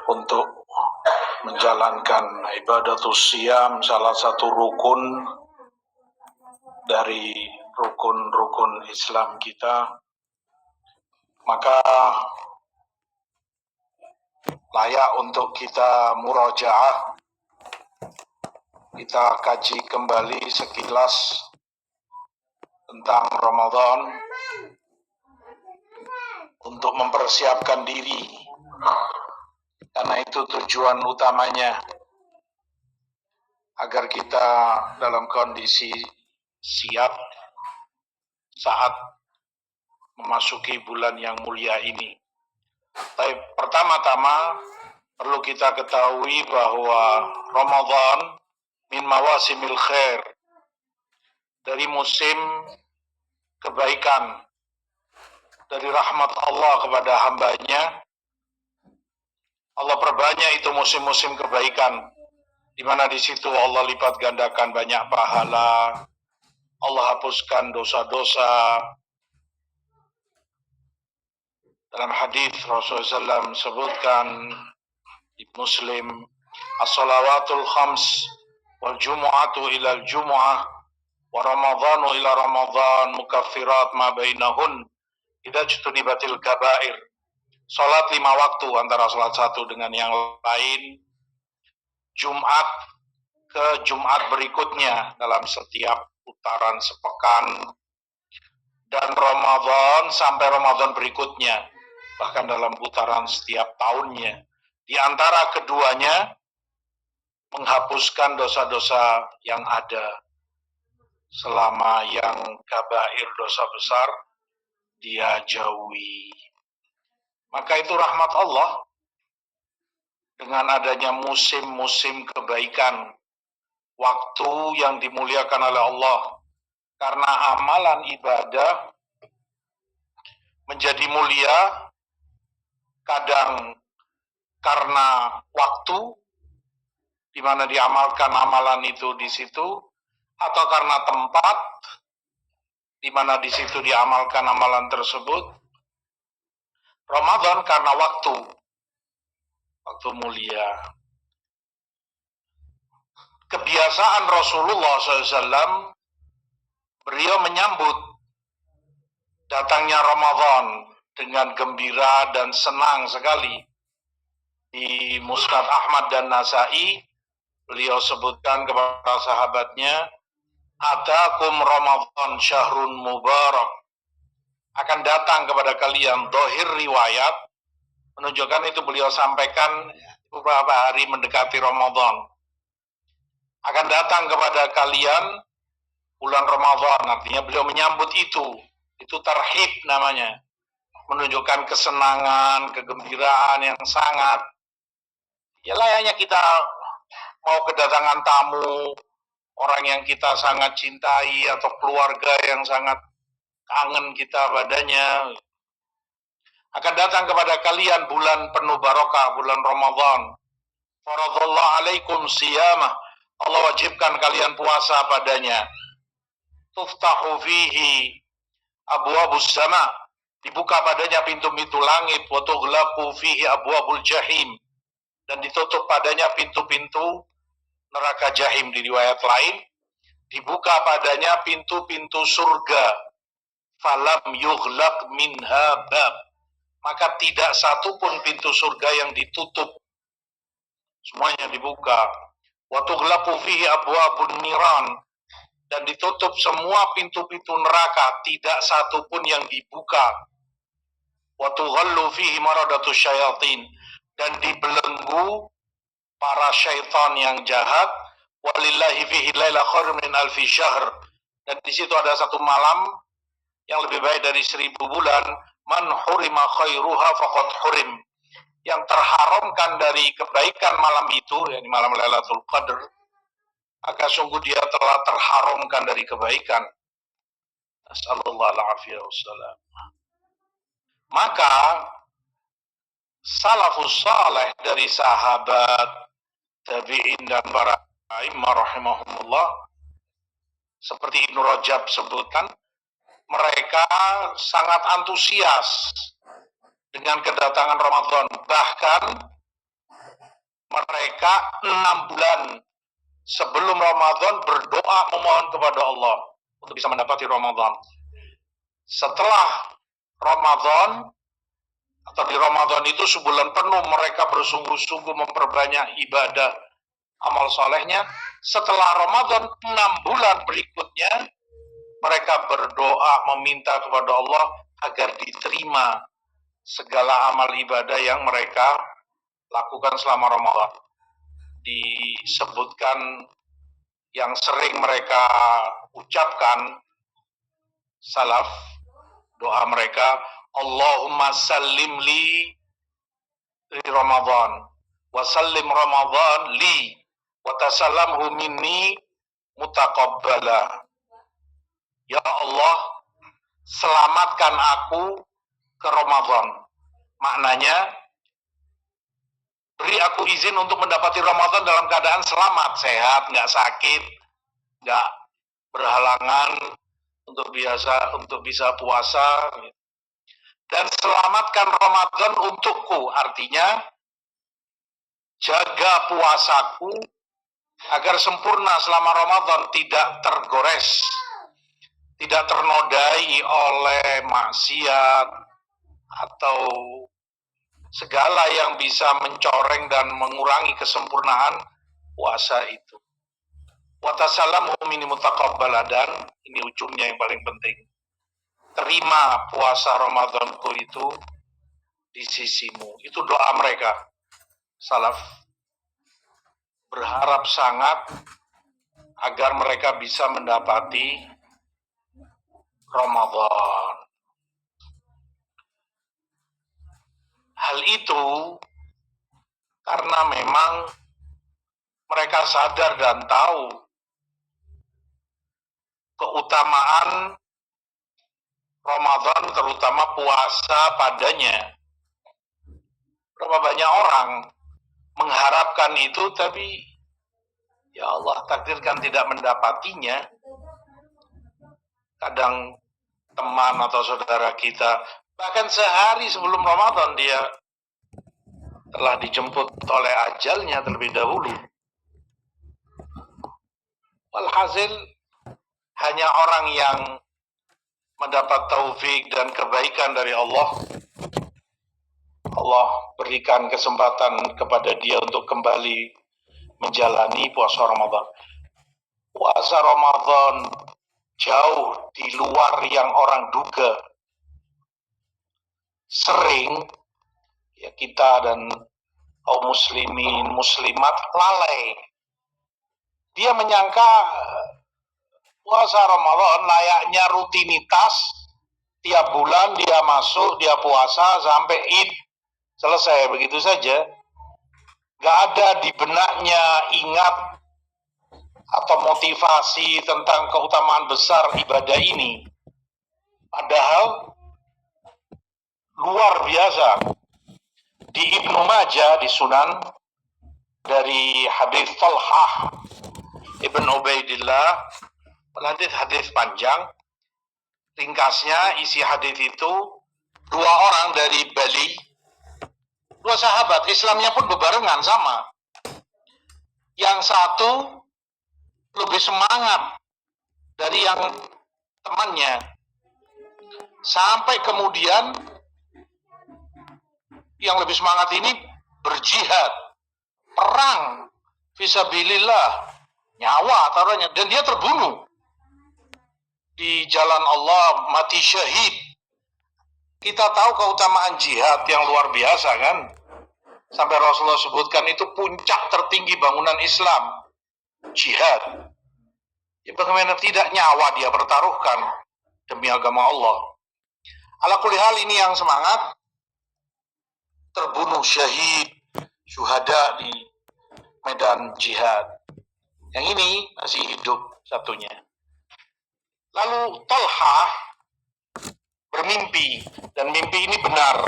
untuk menjalankan ibadatus siyam, salah satu rukun dari rukun-rukun Islam kita, maka layak untuk kita murajaah, kita kaji kembali sekilas tentang Ramadan untuk mempersiapkan diri, karena itu tujuan utamanya, agar kita dalam kondisi siap saat memasuki bulan yang mulia ini. Tapi pertama-tama perlu kita ketahui bahwa Ramadan min mawasimil khair, dari musim kebaikan, dari rahmat Allah kepada hambanya. Allah perbanyak itu musim-musim kebaikan, di mana di situ Allah lipat gandakan banyak pahala, Allah hapuskan dosa-dosa. Dalam hadis Rasulullah SAW sebutkan di Muslim, as-salawatul khams wal jumu'atu ila al-jumu'ah wa ramadhanu ila ramadhan mukaffirat ma bainahun idza jutunibatil kabair. Salat 5 waktu antara salat satu dengan yang lain, Jumat ke Jumat berikutnya dalam setiap putaran sepekan, dan Ramadan sampai Ramadan berikutnya, bahkan dalam putaran setiap tahunnya. Di antara keduanya menghapuskan dosa-dosa yang ada, selama yang kabair, dosa besar, dia jauhi. Maka itu rahmat Allah dengan adanya musim-musim kebaikan, waktu yang dimuliakan oleh Allah. Karena amalan ibadah menjadi mulia kadang karena waktu di mana diamalkan amalan itu di situ, atau karena tempat di mana di situ diamalkan amalan tersebut. Ramadan karena waktu mulia. Kebiasaan Rasulullah SAW, beliau menyambut datangnya Ramadan dengan gembira dan senang sekali. Di Musnad Ahmad dan Nasai, beliau sebutkan kepada sahabatnya, atakum Ramadan syahrun mubarak, akan datang kepada kalian. Dohir riwayat menunjukkan itu beliau sampaikan beberapa hari mendekati Ramadan. Akan datang kepada kalian bulan Ramadan, artinya beliau menyambut itu tarhib namanya, menunjukkan kesenangan, kegembiraan yang sangat. Ya layaknya kita mau kedatangan tamu, orang yang kita sangat cintai atau keluarga yang sangat kangen kita padanya. Akan datang kepada kalian bulan penuh barokah, bulan Ramadan. Faradallahu alaikum siyamah, Allah wajibkan kalian puasa padanya. Tuftahu fihi abwabus sama, dibuka padanya pintu-pintu langit. Wa tughlaqu fihi abwabul jahim, dan ditutup padanya pintu-pintu neraka jahim. Di riwayat lain, dibuka padanya pintu-pintu surga. Falam yughlaq minha bab, maka tidak satu pun pintu surga yang ditutup, semuanya dibuka. Wa tughlaqu fihi abwabun niran, dan ditutup semua pintu-pintu neraka, tidak satu pun yang dibuka. Wa tughallu fihi maradatus syayatin, dan dibelenggu para syaitan yang jahat. Walillahi fihi laila khairun min alfi syahr, dan di situ ada satu malam yang lebih baik dari 1000 bulan. Man hurima khairuha faqad hurim, yang terharamkan dari kebaikan malam itu, yakni malam Lailatul Qadar, maka sungguh dia telah terharamkan dari kebaikan. Nasallallahu alaihi wasallam. Maka salafus saleh dari sahabat, tabi'in, dan para a'immah rahimahumullah, seperti Ibnu Rajab sebutkan, mereka sangat antusias dengan kedatangan Ramadan. Bahkan mereka 6 bulan sebelum Ramadan berdoa memohon kepada Allah untuk bisa mendapati Ramadan. Setelah Ramadan atau di Ramadan itu sebulan penuh mereka bersungguh-sungguh memperbanyak ibadah amal solehnya. Setelah Ramadan 6 bulan berikutnya mereka berdoa meminta kepada Allah agar diterima segala amal ibadah yang mereka lakukan selama Ramadan. Disebutkan yang sering mereka ucapkan salaf, doa mereka, Allahumma sallim li Ramadan wa sallim Ramadan li wa tasallamhu minni mutaqabbala. Ya Allah, selamatkan aku ke Ramadan. Maknanya, beri aku izin untuk mendapati Ramadan dalam keadaan selamat, sehat, nggak sakit, nggak berhalangan untuk bisa puasa. Dan selamatkan Ramadan untukku, artinya jaga puasaku agar sempurna selama Ramadan, tidak tergores, tidak ternodai oleh maksiat atau segala yang bisa mencoreng dan mengurangi kesempurnaan puasa itu. Wa tasallamhu minni mutaqabbala, dan ini ujungnya yang paling penting. Terima puasa Ramadanku itu di sisimu. Itu doa mereka. Salaf berharap sangat agar mereka bisa mendapati Ramadan. Hal itu karena memang mereka sadar dan tahu keutamaan Ramadan, terutama puasa padanya. Berapa banyak orang mengharapkan itu, tapi ya Allah takdirkan tidak mendapatinya. Kadang teman atau saudara kita, bahkan sehari sebelum Ramadan dia telah dijemput oleh ajalnya terlebih dahulu. Walhasil, hanya orang yang mendapat taufik dan kebaikan dari Allah, Allah berikan kesempatan kepada dia untuk kembali menjalani puasa Ramadan. Puasa Ramadan jauh di luar yang orang duga. Sering ya kita dan kaum muslimin, muslimat lalai. Dia menyangka puasa Ramadan layaknya rutinitas, tiap bulan dia masuk, dia puasa sampai Id, selesai begitu saja. Gak ada di benaknya ingat atau motivasi tentang keutamaan besar ibadah ini. Padahal luar biasa. Di Ibnu Majah, di Sunan, dari hadis Talhah Ibn Ubaidillah, hadis panjang. Ringkasnya isi hadis itu, dua orang dari Bali, dua sahabat, Islamnya pun bebarengan sama. Yang satu lebih semangat dari yang temannya, sampai kemudian yang lebih semangat ini berjihad, perang fisabilillah, nyawa taruhnya, dan dia terbunuh di jalan Allah, mati syahid. Kita tahu keutamaan jihad yang luar biasa kan, sampai Rasulullah sebutkan itu puncak tertinggi bangunan Islam, jihad. Ya, bagaimana tidak, nyawa dia pertaruhkan demi agama Allah. Ala kulli hal, ini yang semangat, terbunuh syahid, syuhada di medan jihad. Yang ini masih hidup satunya. Lalu Talhah bermimpi, dan mimpi ini benar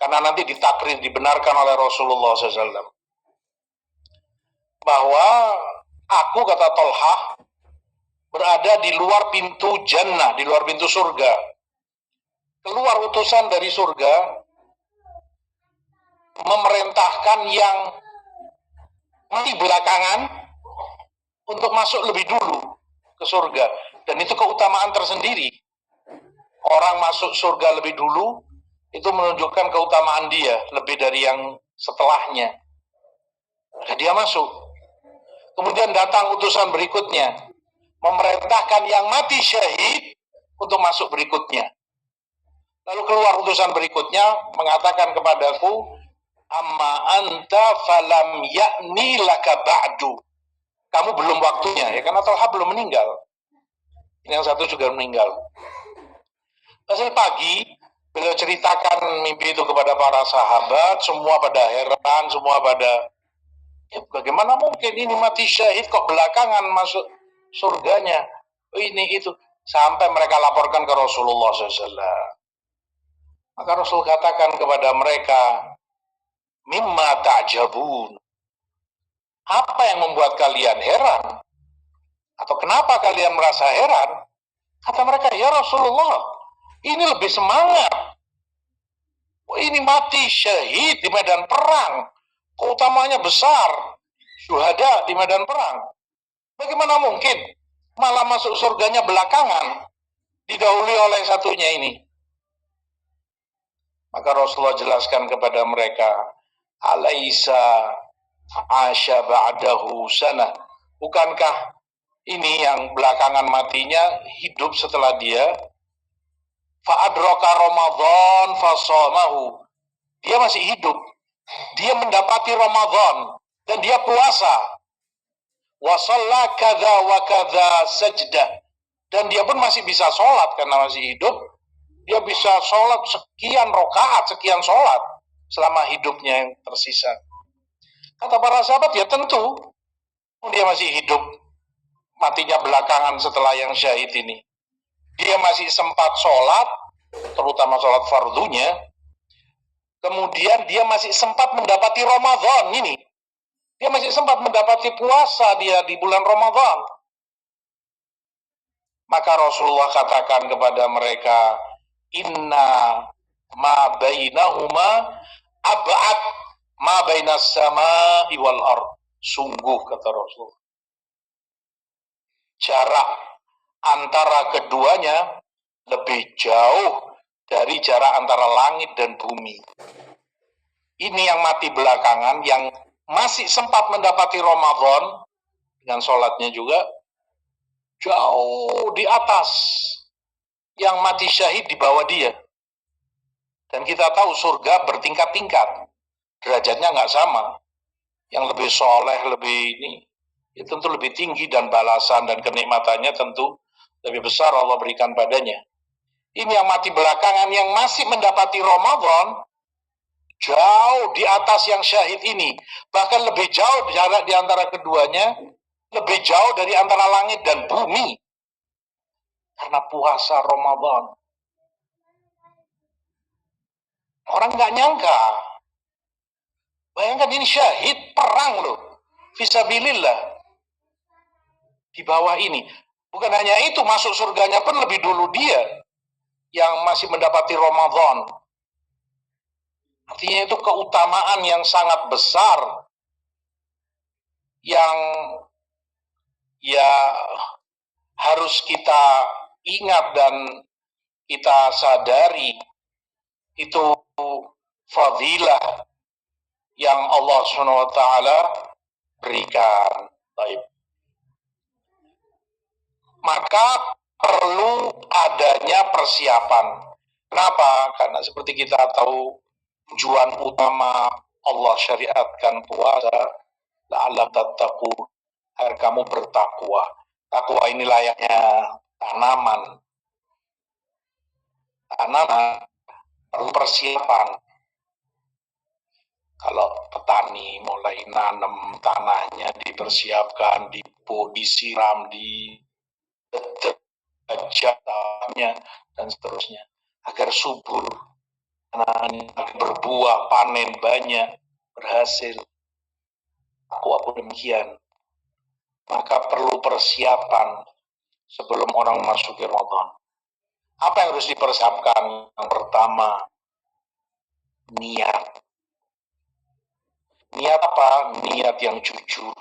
karena nanti ditakrir, dibenarkan oleh Rasulullah SAW, bahwa aku, kata Talhah, berada di luar pintu jannah, di luar pintu surga. Keluar utusan dari surga memerintahkan yang mati belakangan untuk masuk lebih dulu ke surga. Dan itu keutamaan tersendiri. Orang masuk surga lebih dulu, itu menunjukkan keutamaan dia, lebih dari yang setelahnya. Maka dia masuk. Kemudian datang utusan berikutnya, memerintahkan yang mati syahid untuk masuk berikutnya. Lalu keluar utusan berikutnya, mengatakan kepadaku, amma anta falam ya'ni laka ba'du. Kamu belum waktunya, ya, karena Talha belum meninggal. Yang satu juga meninggal. Hasil pagi, beliau ceritakan mimpi itu kepada para sahabat, semua pada heran, semua pada, ya, bagaimana mungkin ini mati syahid kok belakangan masuk surganya? Ini itu. Sampai mereka laporkan ke Rasulullah SAW. Maka Rasul katakan kepada mereka, mimma ta'jabun. Apa yang membuat kalian heran? Atau kenapa kalian merasa heran? Kata mereka, ya Rasulullah, ini lebih semangat. Ini mati syahid di medan perang. Keutamanya besar. Syuhada di medan perang. Bagaimana mungkin malah masuk surganya belakangan, didahului oleh satunya ini? Maka Rasulullah jelaskan kepada mereka, alaisa asya ba'dahu sana. Bukankah ini yang belakangan matinya hidup setelah dia? Fa'adraka Ramadan fasamahu. Dia masih hidup. Dia mendapati Ramadan dan dia puasa. Wa shalla kadza wa kadza sajdah. Dan dia pun masih bisa sholat karena masih hidup. Dia bisa sholat sekian rakaat, sekian sholat selama hidupnya yang tersisa. Kata para sahabat, ya tentu dia masih hidup, matinya belakangan setelah yang syahid ini. Dia masih sempat sholat, terutama sholat fardunya. Kemudian dia masih sempat mendapati Ramadan ini. Dia masih sempat mendapati puasa dia di bulan Ramadan. Maka Rasulullah katakan kepada mereka, inna ma bainahuma ab'ad ma bainas sama'i wal ard. Sungguh, kata Rasul, jarak antara keduanya lebih jauh dari jarak antara langit dan bumi. Ini yang mati belakangan, yang masih sempat mendapati Ramadan dengan sholatnya juga, jauh di atas yang mati syahid di bawah dia. Dan kita tahu surga bertingkat-tingkat, derajatnya nggak sama. Yang lebih soleh, lebih ini, ya tentu lebih tinggi, dan balasan dan kenikmatannya tentu lebih besar Allah berikan padanya. Ini yang mati belakangan, yang masih mendapati Ramadan, jauh di atas yang syahid ini. Bahkan lebih jauh jarak di antara keduanya, lebih jauh dari antara langit dan bumi. Karena puasa Ramadan. Orang nggak nyangka. Bayangkan ini syahid perang loh. Fisabilillah. Di bawah ini. Bukan hanya itu, masuk surganya pun lebih dulu dia yang masih mendapati Ramadan. Artinya itu keutamaan yang sangat besar yang ya harus kita ingat dan kita sadari. Itu fadilah yang Allah SWT berikan. Baik. Maka perlu adanya persiapan. Kenapa? Karena seperti kita tahu, tujuan utama Allah syariatkan puasa, la'alla tattaqun, agar kamu bertakwa. Takwa ini layaknya tanaman. Tanaman perlu persiapan. Kalau petani mulai nanam, tanahnya dipersiapkan, disiram, tanahnya dan seterusnya agar subur, tanahnya berbuah, panen banyak, berhasil. Aku demikian. Maka perlu persiapan sebelum orang masuk ke Ramadan. Apa yang harus dipersiapkan? Yang pertama, niat. Niat apa? Niat yang jujur,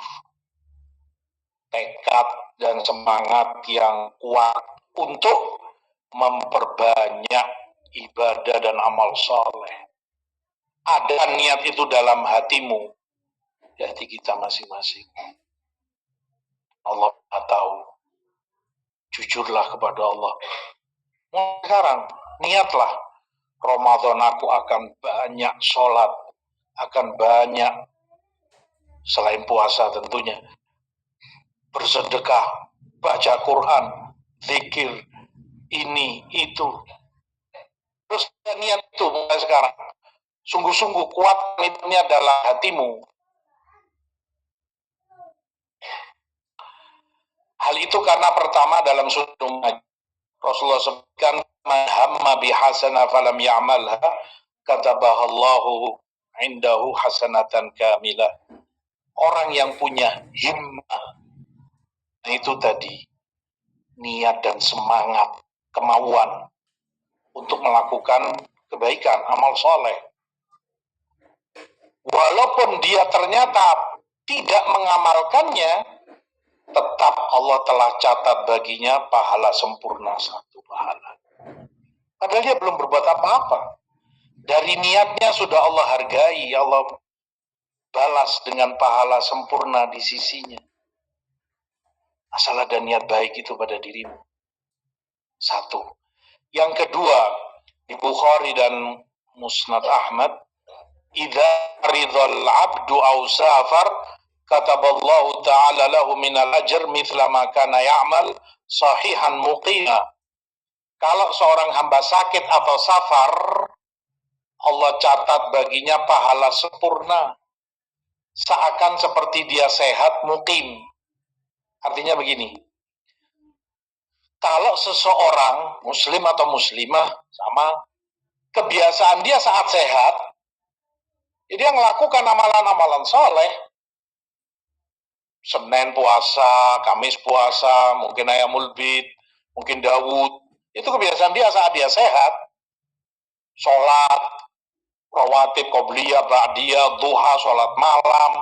tekad dan semangat yang kuat untuk memperbanyak ibadah dan amal soleh. Ada niat itu dalam hatimu, di hati kita masing-masing. Allah tahu. Jujurlah kepada Allah. Mulai sekarang, niatlah. Ramadan aku akan banyak sholat, akan banyak, selain puasa tentunya, bersedekah, baca Quran, zikir, ini, itu. Terus niat itu mulai sekarang. Sungguh-sungguh kuat niatnya dalam hatimu. Hal itu karena pertama dalam sunnah Rasulullah sebutkan, man hamma bihasanah falam ya'malha katabahallahu indahu hasanatan kamilah. Orang yang punya himmah, itu tadi, niat dan semangat, kemauan untuk melakukan kebaikan, amal soleh. Walaupun dia ternyata tidak mengamalkannya, tetap Allah telah catat baginya pahala sempurna, satu pahala. Padahal dia belum berbuat apa-apa. Dari niatnya sudah Allah hargai, Allah balas dengan pahala sempurna di sisinya. Asal ada niat baik itu pada dirimu. Satu. Yang kedua, di Bukhari dan Musnad Ahmad, idza ridhal abdu aw safar kataballahu ta'ala lahu minal ajr mithla ma kana ya'mal sahihan muqima. Kalau seorang hamba sakit atau safar, Allah catat baginya pahala sempurna, seakan seperti dia sehat muqim. Artinya begini, kalau seseorang muslim atau muslimah sama, kebiasaan dia saat sehat, dia melakukan amalan-amalan soleh. Senin puasa, Kamis puasa, mungkin Ayamul Bid, mungkin Daud. Itu kebiasaan dia saat dia sehat. Sholat, rawatib, qobliyah, ba'diyah, duha, sholat malam.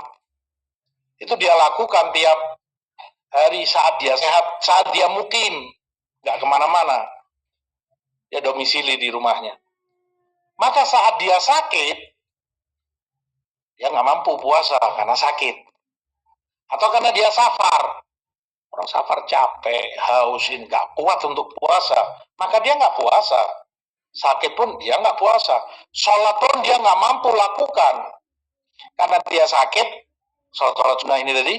Itu dia lakukan tiap hari saat dia sehat, saat dia mukim. Gak kemana-mana. Dia domisili di rumahnya. Maka saat dia sakit, dia gak mampu puasa karena sakit. Atau karena dia safar. Orang safar capek, haus, gak kuat untuk puasa. Maka dia gak puasa. Sakit pun dia gak puasa. Sholat pun dia gak mampu lakukan. Karena dia sakit, sholat sunnah ini tadi.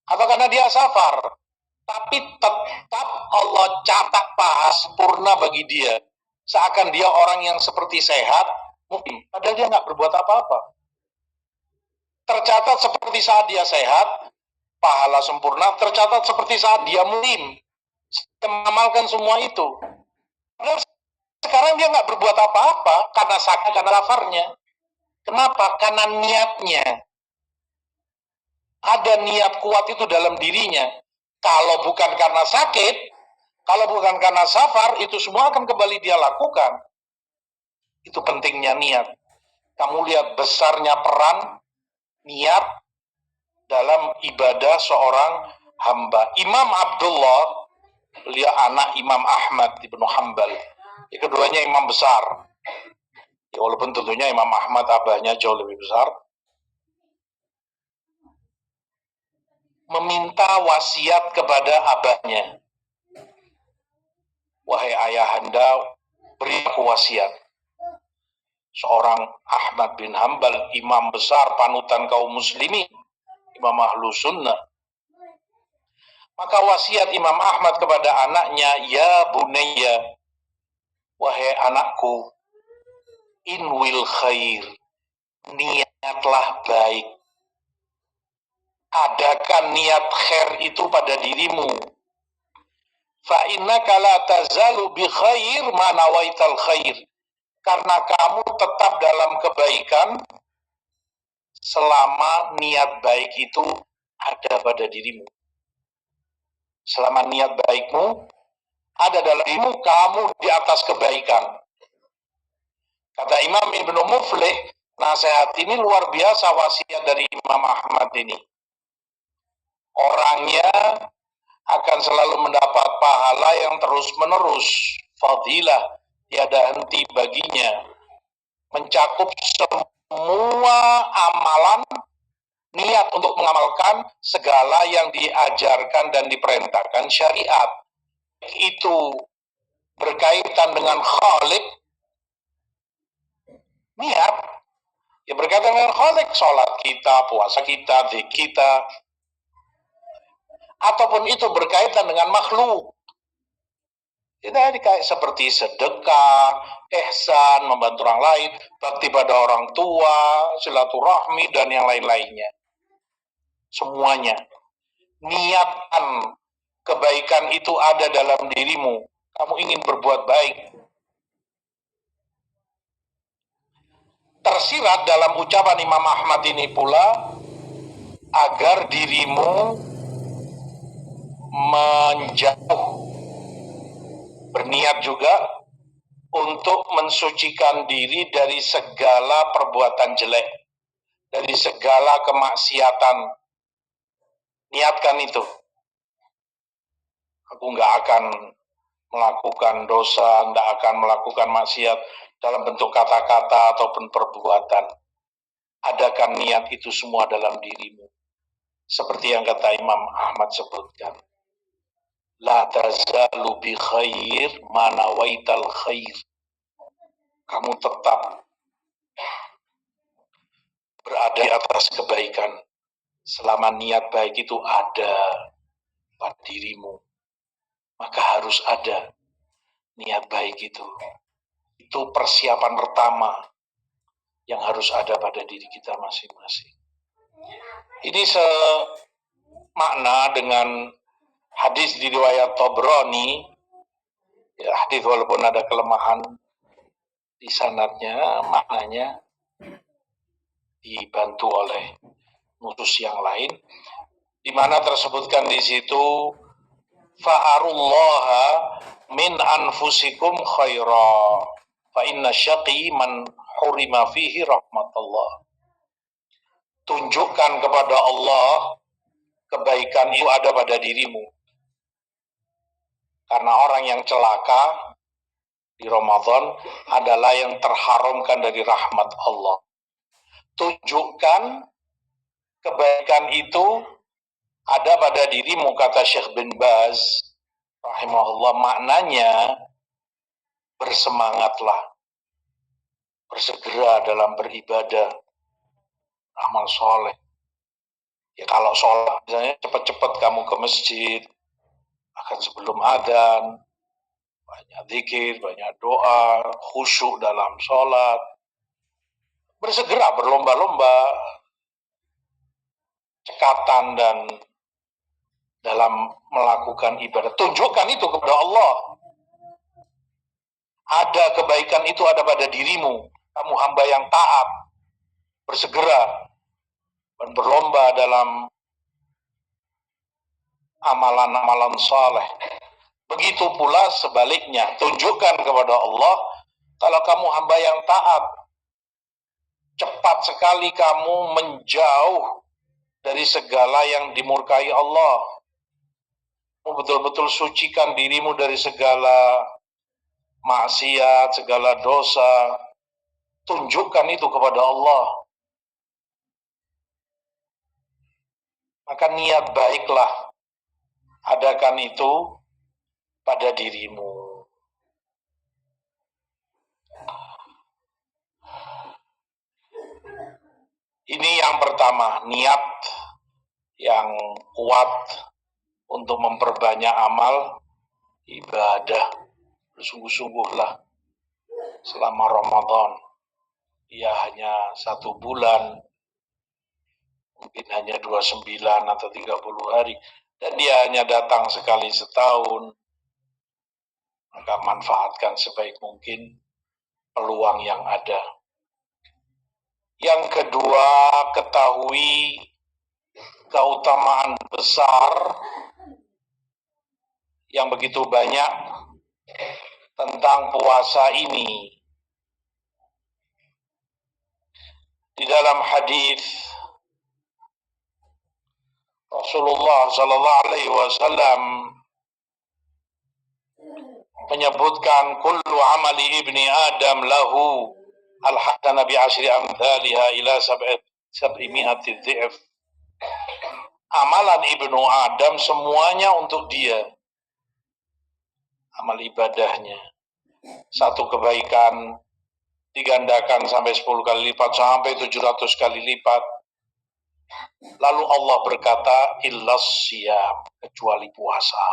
Atau karena dia safar. Tapi tetap Allah catat pahala sempurna bagi dia. Seakan dia orang yang seperti sehat, mungkin. Padahal dia gak berbuat apa-apa. Tercatat seperti saat dia sehat, pahala sempurna. Tercatat seperti saat dia mulim, mengamalkan semua itu. Padahal sekarang dia nggak berbuat apa-apa karena sakit, karena safarnya. Kenapa? Karena niatnya. Ada niat kuat itu dalam dirinya. Kalau bukan karena sakit, kalau bukan karena safar, itu semua akan kembali dia lakukan. Itu pentingnya niat. Kamu lihat besarnya peran niat dalam ibadah seorang hamba. Imam Abdullah, beliau anak Imam Ahmad ibnu Hanbal. Keduanya imam besar. Ya, walaupun tentunya Imam Ahmad abahnya jauh lebih besar. Meminta wasiat kepada abahnya. Wahai ayahanda, beri aku wasiat. Seorang Ahmad bin Hanbal, imam besar, panutan kaum muslimin, imam ahlu sunnah. Maka wasiat Imam Ahmad kepada anaknya, ya bunayya, wahai anakku, inwil khair, niatlah baik. Adakan niat khair itu pada dirimu. Fa innaka la tazalu bi khair ma nawaital khair. Karena kamu tetap dalam kebaikan selama niat baik itu ada pada dirimu. Selama niat baikmu ada dalam dirimu, kamu di atas kebaikan. Kata Imam Ibnu Muflih, Nasihat ini luar biasa wasiat dari Imam Ahmad ini. Orangnya akan selalu mendapat pahala yang terus-menerus, fadilah tiada henti baginya, mencakup semua amalan, niat untuk mengamalkan segala yang diajarkan dan diperintahkan syariat. Itu berkaitan dengan khalik, niat, ya berkaitan dengan khalik, sholat kita, puasa kita, zikir kita, ataupun itu berkaitan dengan makhluk. Jadi kayak seperti sedekah, ihsan, membantu orang lain, bakti pada orang tua, silaturahmi, dan yang lain-lainnya. Semuanya. Niatan kebaikan itu ada dalam dirimu. Kamu ingin berbuat baik. Tersirat dalam ucapan Imam Ahmad ini pula, agar dirimu menjauh, berniat juga untuk mensucikan diri dari segala perbuatan jelek, dari segala kemaksiatan. Niatkan itu. Aku nggak akan melakukan dosa, nggak akan melakukan maksiat dalam bentuk kata-kata ataupun perbuatan. Adakan niat itu semua dalam dirimu. Seperti yang kata Imam Ahmad sebutkan. La tazalu bi khair ma nawaital khair. Kamu tetap berada di atas kebaikan selama niat baik itu ada pada dirimu. Maka harus ada niat baik itu. Itu persiapan pertama yang harus ada pada diri kita masing-masing. Ini semakna dengan hadis di riwayat Tabrani. Ya, hadis walaupun ada kelemahan di sanadnya, maknanya dibantu oleh nusus yang lain, di mana tersebutkan di situ fa'arullaha min anfusikum khaira fa inna syaqi man hurima fihi rahmatullah. Tunjukkan kepada Allah kebaikan itu ada pada dirimu. Karena orang yang celaka di Ramadan adalah yang terharamkan dari rahmat Allah. Tunjukkan kebaikan itu ada pada dirimu, kata Syekh bin Baz rahimahullah. Maknanya bersemangatlah, bersegera dalam beribadah, amal soleh. Ya kalau sholat misalnya cepat-cepat kamu ke masjid, akan sebelum adzan, banyak zikir, banyak doa, khusyuk dalam sholat, bersegera, berlomba-lomba, cekatan dan dalam melakukan ibadah. Tunjukkan itu kepada Allah. Ada kebaikan itu ada pada dirimu. Kamu hamba yang taat, bersegera dan berlomba dalam amalan-amalan saleh. Begitu pula sebaliknya, tunjukkan kepada Allah kalau kamu hamba yang taat, cepat sekali kamu menjauh dari segala yang dimurkai Allah. Betul-betul sucikan dirimu dari segala maksiat, segala dosa. Tunjukkan itu kepada Allah. Maka niat baiklah, adakan itu pada dirimu. Ini yang pertama, niat yang kuat untuk memperbanyak amal ibadah. Bersungguh-sungguhlah selama Ramadan. Ya hanya 1 bulan, mungkin hanya 29 atau 30 hari, dan dia hanya datang sekali setahun. Maka manfaatkan sebaik mungkin peluang yang ada. Yang kedua, ketahui keutamaan besar yang begitu banyak tentang puasa ini. Di dalam hadis Rasulullah sallallahu alaihi wasallam menyebutkan kullu amali ibni Adam lahu al-hasanah bi asyri amthaliha ila sab'imi'ati dhi'f. Amalan ibnu Adam semuanya untuk dia. Amal ibadahnya. Satu kebaikan digandakan sampai 10 kali lipat, sampai 700 kali lipat. Lalu Allah berkata, illas siyam, kecuali puasa.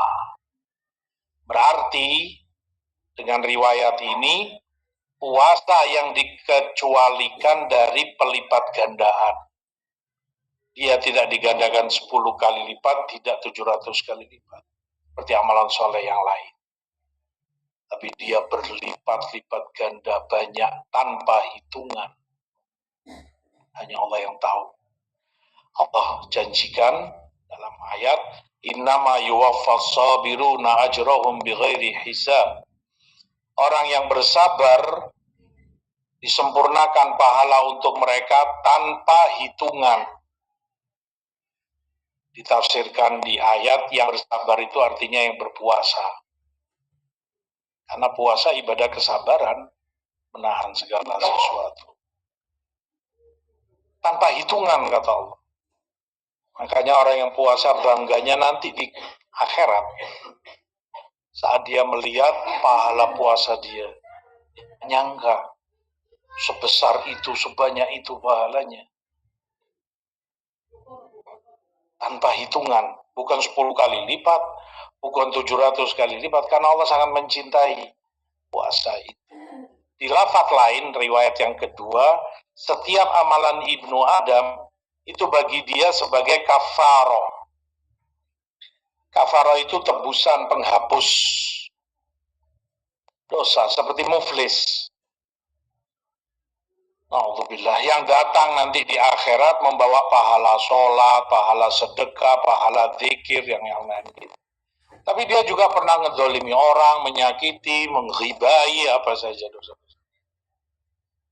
Berarti, dengan riwayat ini, puasa yang dikecualikan dari pelipat gandaan. Dia tidak digandakan 10 kali lipat, tidak 700 kali lipat. Seperti amalan soleh yang lain. Tapi dia berlipat-lipat ganda banyak tanpa hitungan. Hanya Allah yang tahu. Allah janjikan dalam ayat, innama yuwaffas sabiruna ajrahum bighairi hisab. Orang yang bersabar disempurnakan pahala untuk mereka tanpa hitungan. Ditafsirkan di ayat yang bersabar itu artinya yang berpuasa. Karena puasa ibadah kesabaran, menahan segala sesuatu. Tanpa hitungan kata Allah. Makanya orang yang puasa bangganya nanti di akhirat. Saat dia melihat pahala puasa dia. Nyangka sebesar itu, sebanyak itu pahalanya. Tanpa hitungan, bukan 10 kali lipat, bukan 700 kali lipat, karena Allah sangat mencintai puasa itu. Di lafaz lain, riwayat yang kedua, setiap amalan ibnu Adam itu bagi dia sebagai kafaroh. Kafaroh itu tebusan penghapus dosa, seperti muflis. Na'udzubillah, yang datang nanti di akhirat membawa pahala sholat, pahala sedekah, pahala zikir, yang lain. Tapi dia juga pernah ngedzolimi orang, menyakiti, menghibai, apa saja dosa.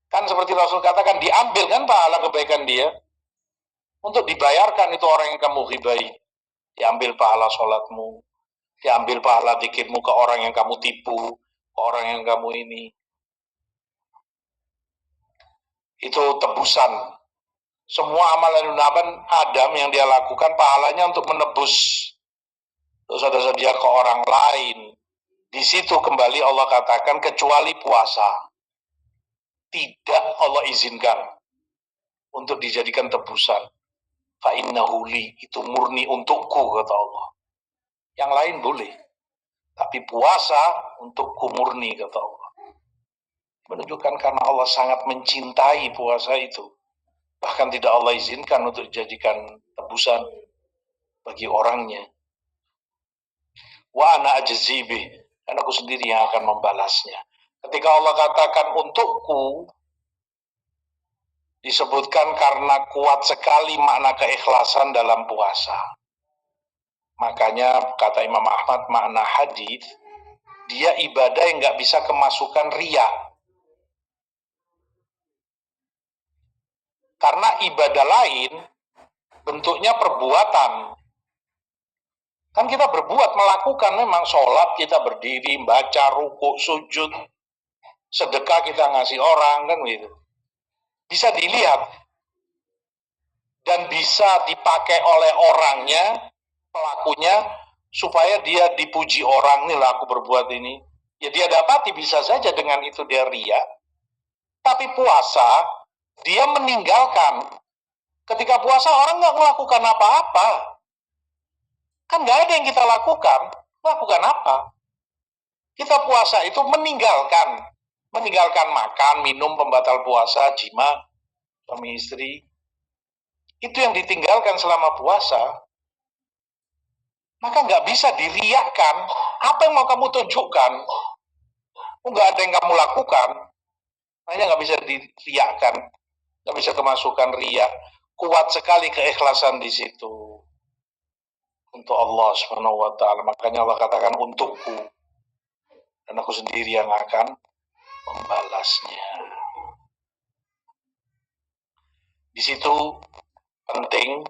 Kan seperti Rasul katakan, diambil kan pahala kebaikan dia, untuk dibayarkan itu orang yang kamu hibai. Diambil pahala sholatmu, diambil pahala zikirmu ke orang yang kamu tipu, ke orang yang kamu ini. Itu tebusan. Semua amalan Adam yang dia lakukan pahalanya untuk menebus dosa-dosa dia ke orang lain. Di situ kembali Allah katakan kecuali puasa. Tidak Allah izinkan untuk dijadikan tebusan. Fa innahu li, itu murni untukku kata Allah. Yang lain boleh. Tapi puasa untukku murni kata Allah. Menunjukkan karena Allah sangat mencintai puasa itu. Bahkan tidak Allah izinkan untuk dijadikan tebusan bagi orangnya. Wa ana ajzi bih, dan aku sendiri yang akan membalasnya. Ketika Allah katakan untukku, disebutkan karena kuat sekali makna keikhlasan dalam puasa. Makanya kata Imam Ahmad makna hadis, dia ibadah yang gak bisa kemasukan riya. Karena ibadah lain bentuknya perbuatan. Kan kita berbuat, melakukan memang sholat, kita berdiri, baca, rukuk, sujud, sedekah kita ngasih orang, kan gitu. Bisa dilihat dan bisa dipakai oleh orangnya, pelakunya, supaya dia dipuji orang, nih lah aku berbuat ini. Ya dia dapati bisa saja dengan itu dia riya. Tapi puasa, dia meninggalkan. Ketika puasa orang nggak melakukan apa-apa. Kan nggak ada yang kita lakukan. Lakukan apa? Kita puasa itu meninggalkan. Meninggalkan makan, minum, pembatal puasa, jima, suami istri. Itu yang ditinggalkan selama puasa. Maka nggak bisa diriakan. Apa yang mau kamu tunjukkan? Nggak ada yang kamu lakukan. Makanya nggak bisa diriakan. Nggak bisa kemasukan riya. Kuat sekali keikhlasan di situ. Untuk Allah Subhanahu wa ta'ala. Makanya Allah katakan untukku. Dan aku sendiri yang akan membalasnya. Di situ penting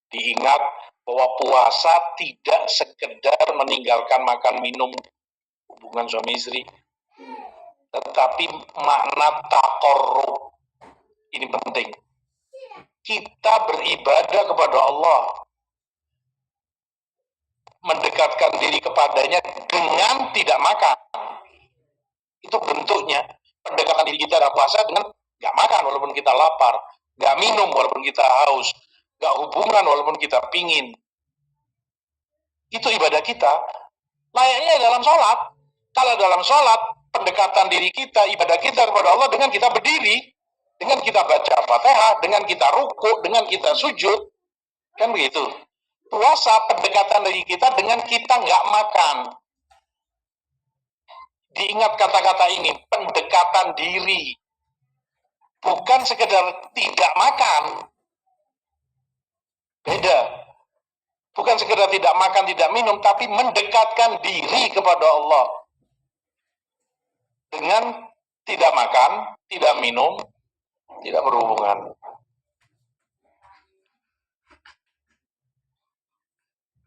diingat bahwa puasa tidak sekedar meninggalkan makan minum hubungan suami istri, tetapi makna taqarrub. Ini penting. Kita beribadah kepada Allah, mendekatkan diri kepadanya dengan tidak makan. Itu bentuknya. Pendekatan diri kita dalam puasa dengan gak makan walaupun kita lapar, gak minum walaupun kita haus, gak hubungan walaupun kita pingin. Itu ibadah kita. Layaknya dalam sholat. Kalau dalam sholat, pendekatan diri kita, ibadah kita kepada Allah dengan kita berdiri, dengan kita baca Fatihah, dengan kita ruku, dengan kita sujud. Kan begitu. Puasa pendekatan diri kita dengan kita nggak makan. Diingat kata-kata ini, pendekatan diri. Bukan sekedar tidak makan. Beda. Bukan sekedar tidak makan, tidak minum, tapi mendekatkan diri kepada Allah. Dengan tidak makan, tidak minum, tidak berhubungan.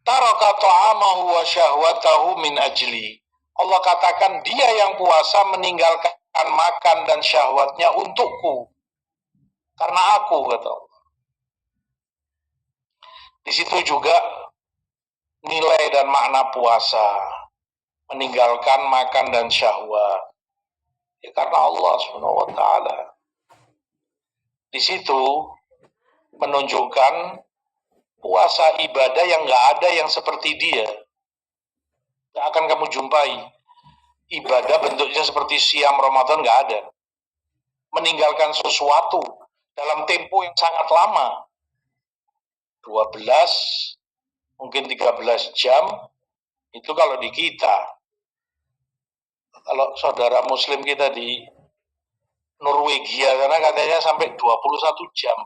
Taraka ta'amahu wa syahwatahu min ajli. Allah katakan dia yang puasa meninggalkan makan dan syahwatnya untukku. Karena aku, kata Allah. Di situ juga nilai dan makna puasa. Meninggalkan makan dan syahwat. Ya, karena Allah Subhanahu wa ta'ala. Di situ menunjukkan puasa ibadah yang gak ada yang seperti dia. Gak akan kamu jumpai ibadah bentuknya seperti siam Ramadan, gak ada. Meninggalkan sesuatu dalam tempo yang sangat lama, 12 mungkin 13 jam. Itu kalau di kita. Kalau saudara muslim kita di Norwegia, karena katanya sampai 21 jam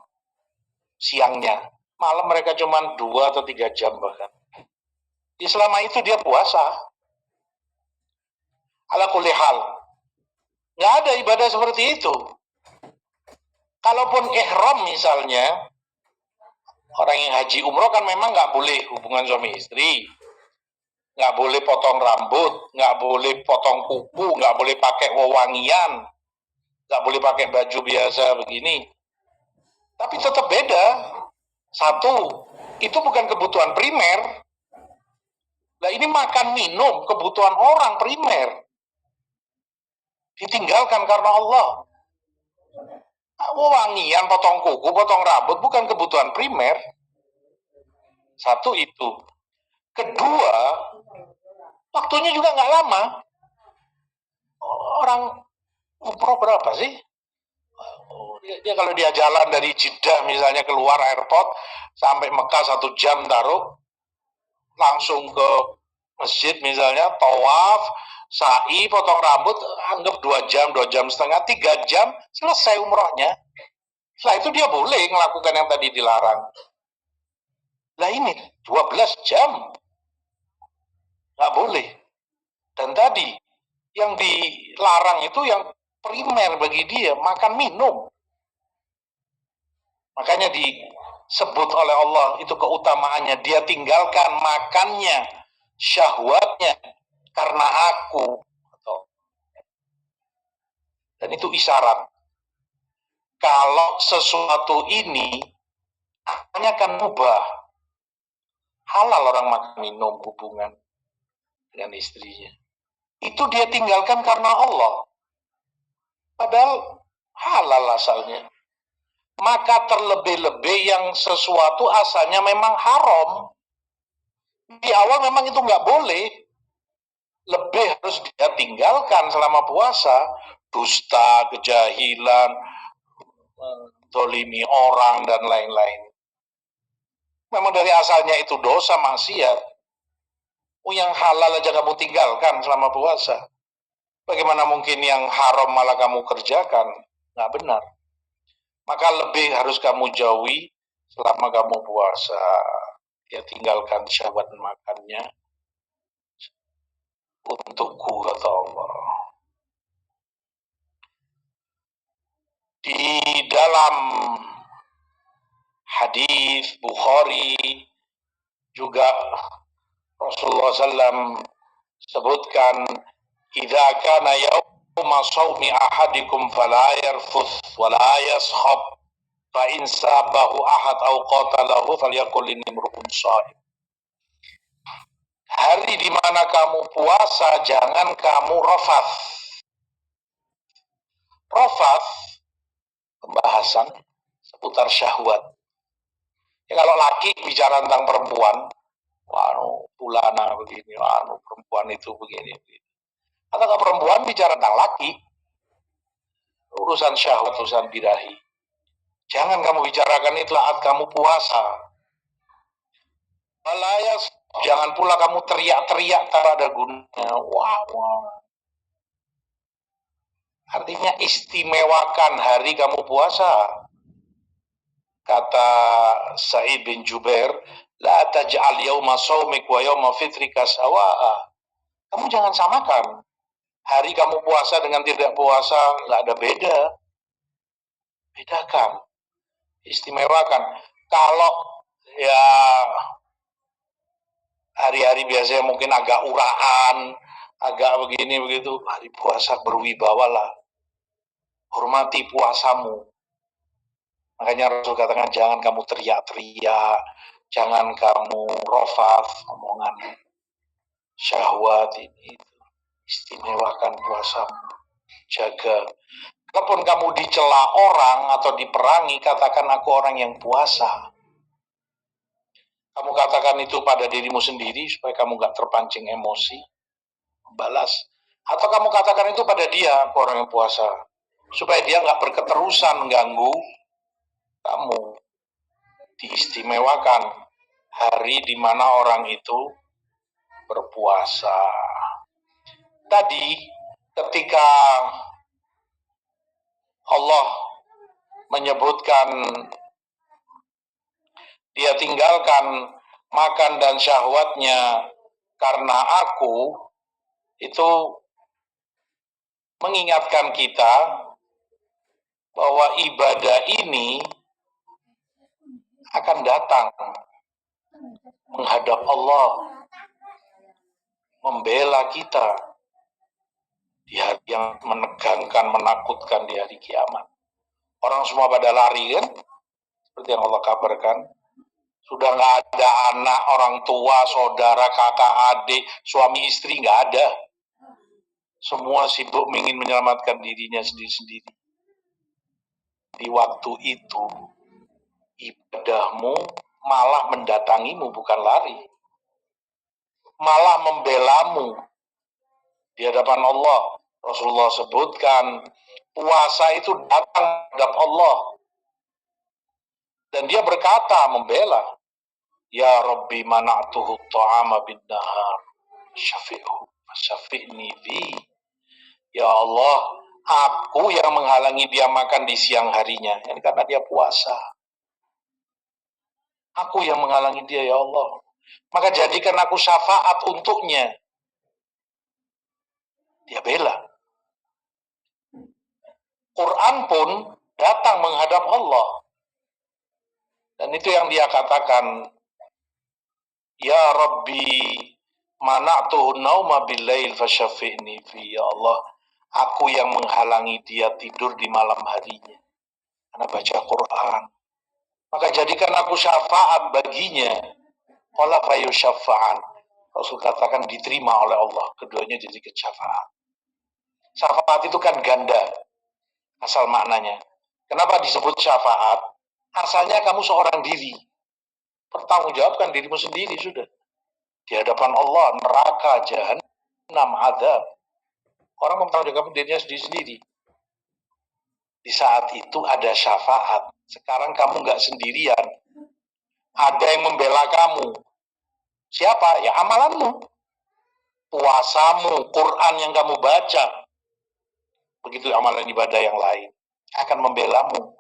siangnya, malam mereka cuma 2 atau 3 jam bahkan. Selama itu dia puasa. Ala kulli hal, nggak ada ibadah seperti itu. Kalaupun ihram misalnya, orang yang haji umroh kan memang nggak boleh hubungan suami istri, nggak boleh potong rambut, nggak boleh potong kuku, nggak boleh pakai wewangian, nggak boleh pakai baju biasa begini. Tapi tetap beda. Satu, itu bukan kebutuhan primer. Nah, ini makan minum kebutuhan orang primer. Ditinggalkan karena Allah. Wangian, potong kuku, potong rambut bukan kebutuhan primer. Satu itu. Kedua, waktunya juga nggak lama. Orang umroh berapa sih? Dia kalau dia jalan dari Jeddah misalnya keluar airport sampai Mekah 1 jam taruh, langsung ke masjid misalnya, tawaf, sa'i, potong rambut, anggap 2 jam, 2 jam setengah, 3 jam, selesai umrohnya. Setelah itu dia boleh melakukan yang tadi dilarang. Nah ini 12 jam nggak boleh. Dan tadi yang dilarang itu yang primer bagi dia, makan minum. Makanya disebut oleh Allah itu keutamaannya, dia tinggalkan makannya, syahwatnya karena aku. Dan itu isyarat kalau sesuatu ini hanya akan mubah, halal orang makan minum hubungan dengan istrinya, itu dia tinggalkan karena Allah, padahal halal asalnya. Maka terlebih-lebih yang sesuatu asalnya memang haram, di awal memang itu nggak boleh, lebih harus dia tinggalkan selama puasa. Dusta, kejahilan, dolimi orang, dan lain-lain. Memang dari asalnya itu dosa, maksiat. Yang halal aja kamu tinggalkan selama puasa. Bagaimana mungkin yang haram malah kamu kerjakan? Nggak benar. Maka lebih harus kamu jauhi selama kamu puasa. Ya, tinggalkan syahwat makannya untukku, kata Allah. Di dalam hadis Bukhari juga Rasulullah SAW sebutkan, idza kana yauma shaumi ahadikum fala yarfuth wala yaskhab fa in sabahu ahad aw qatalahu falyaqul inni mur'un shaim. Hari di mana kamu puasa jangan kamu rafath. Rafath pembahasan seputar syahwat. Ya, kalau laki bicara tentang perempuan, fulana begini, perempuan itu begini. Atau kalau perempuan bicara tentang laki, urusan syahwat, urusan birahi. Jangan kamu bicarakan itu saat kamu puasa. Malayas, jangan pula kamu teriak-teriak tak ada gunanya. Wah. Artinya istimewakan hari kamu puasa. Kata Sa'id bin Jubair, la taj'al yawma shaumik wa yawma fitrika sawa'a. Kamu jangan samakan hari kamu puasa dengan tidak puasa, nggak ada beda. Bedakan, istimewakan. Kalau ya hari-hari biasanya mungkin agak uraan, agak begini begitu, hari puasa berwibawalah. Hormati puasamu. Makanya Rasul katakan jangan kamu teriak-teriak, jangan kamu rafath, omongan syahwat ini. Istimewakan puasamu. Jaga. Kalaupun kamu dicela orang atau diperangi, katakan aku orang yang puasa. Kamu katakan itu pada dirimu sendiri supaya kamu gak terpancing emosi, balas. Atau kamu katakan itu pada dia, aku orang yang puasa, supaya dia gak berketerusan mengganggu kamu. Diistimewakan hari di mana orang itu berpuasa. Tadi ketika Allah menyebutkan dia tinggalkan makan dan syahwatnya karena aku, itu mengingatkan kita bahwa ibadah ini akan datang menghadap Allah, membela kita di hari yang menegangkan, menakutkan di hari kiamat. Orang semua pada lari kan, seperti yang Allah kabarkan. Sudah nggak ada anak, orang tua, saudara, kakak, adik, suami, istri, nggak ada. Semua sibuk ingin menyelamatkan dirinya sendiri-sendiri. Di waktu itu, ibadahmu malah mendatangimu, bukan lari. Malah membelamu di hadapan Allah. Rasulullah sebutkan, puasa itu datang menghadap Allah. Dan dia berkata, membela, ya Rabbi mana'tuhu ta'ama bin nahar, syafi'ni fi. Ya Allah, aku yang menghalangi dia makan di siang harinya. Ini karena dia puasa. Aku yang menghalangi dia, ya Allah. Maka jadikan aku syafaat untuknya. Dia bela. Quran pun datang menghadap Allah. Dan itu yang dia katakan, ya Rabbi mana'tuhu nauma bil-lail fasyafi'ni fi. Ya Allah, aku yang menghalangi dia tidur di malam harinya karena baca Quran. Maka jadikan aku syafaat baginya. Qala fayu syafa'an. Rasul katakan diterima oleh Allah. Keduanya jadi syafaat. Syafaat itu kan ganda asal maknanya. Kenapa disebut syafaat? Asalnya kamu seorang diri. Pertanggungjawabkan dirimu sendiri sudah. Di hadapan Allah, neraka, jahannam, adab. Orang mempertanggungjawabkan dirinya sendiri-sendiri. Di saat itu ada syafaat. Sekarang kamu nggak sendirian. Ada yang membela kamu. Siapa? Ya amalanmu. Puasamu, Quran yang kamu baca. Begitu amalan ibadah yang lain. Akan membelamu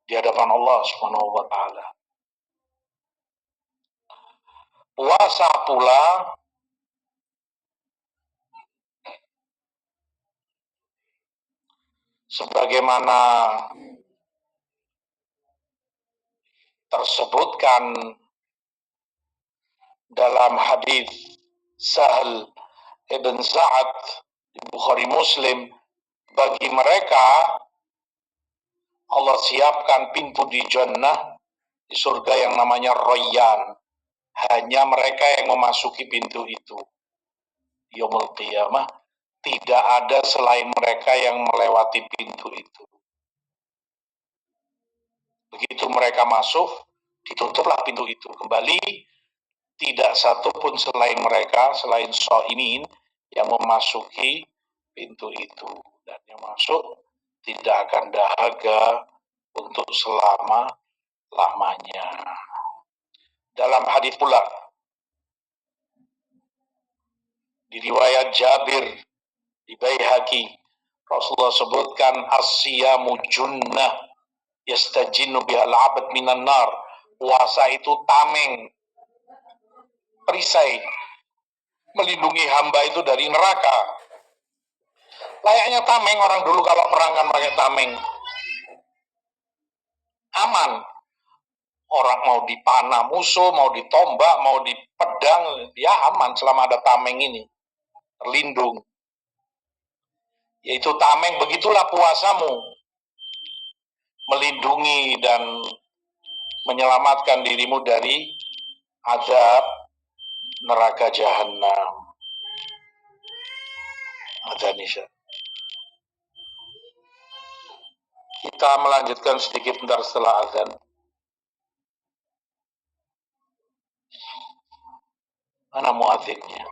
di hadapan Allah Subhanahu wa ta'ala. Puasa pula sebagaimana tersebutkan dalam hadis Sahal ibn Sa'ad di Bukhari Muslim, bagi mereka Allah siapkan pintu di jannah, di surga yang namanya Rayyan. Hanya mereka yang memasuki pintu itu. Yaumul Qiyamah, tidak ada selain mereka yang melewati pintu itu. Begitu mereka masuk, ditutuplah pintu itu. Kembali, tidak satupun selain mereka, selain shaimin yang memasuki pintu itu. Dan yang masuk tidak akan dahaga untuk selama-lamanya. Dalam hadis pula, di riwayat Jabir di Baihaqi, Rasulullah sebutkan as-siyamu junnah yastajinnu bihal abad minan nar. Puasa itu tameng, perisai, melindungi hamba itu dari neraka. Layaknya tameng, orang dulu kalau perang kan pakai tameng. Aman. Orang mau dipanah musuh, mau ditombak, mau dipedang, ya aman selama ada tameng ini. Terlindung. Yaitu tameng, begitulah puasamu. Melindungi dan menyelamatkan dirimu dari azab neraka jahanam. Azan Isya. Kita melanjutkan sedikit bentar setelah azan. Mana muadzinnya?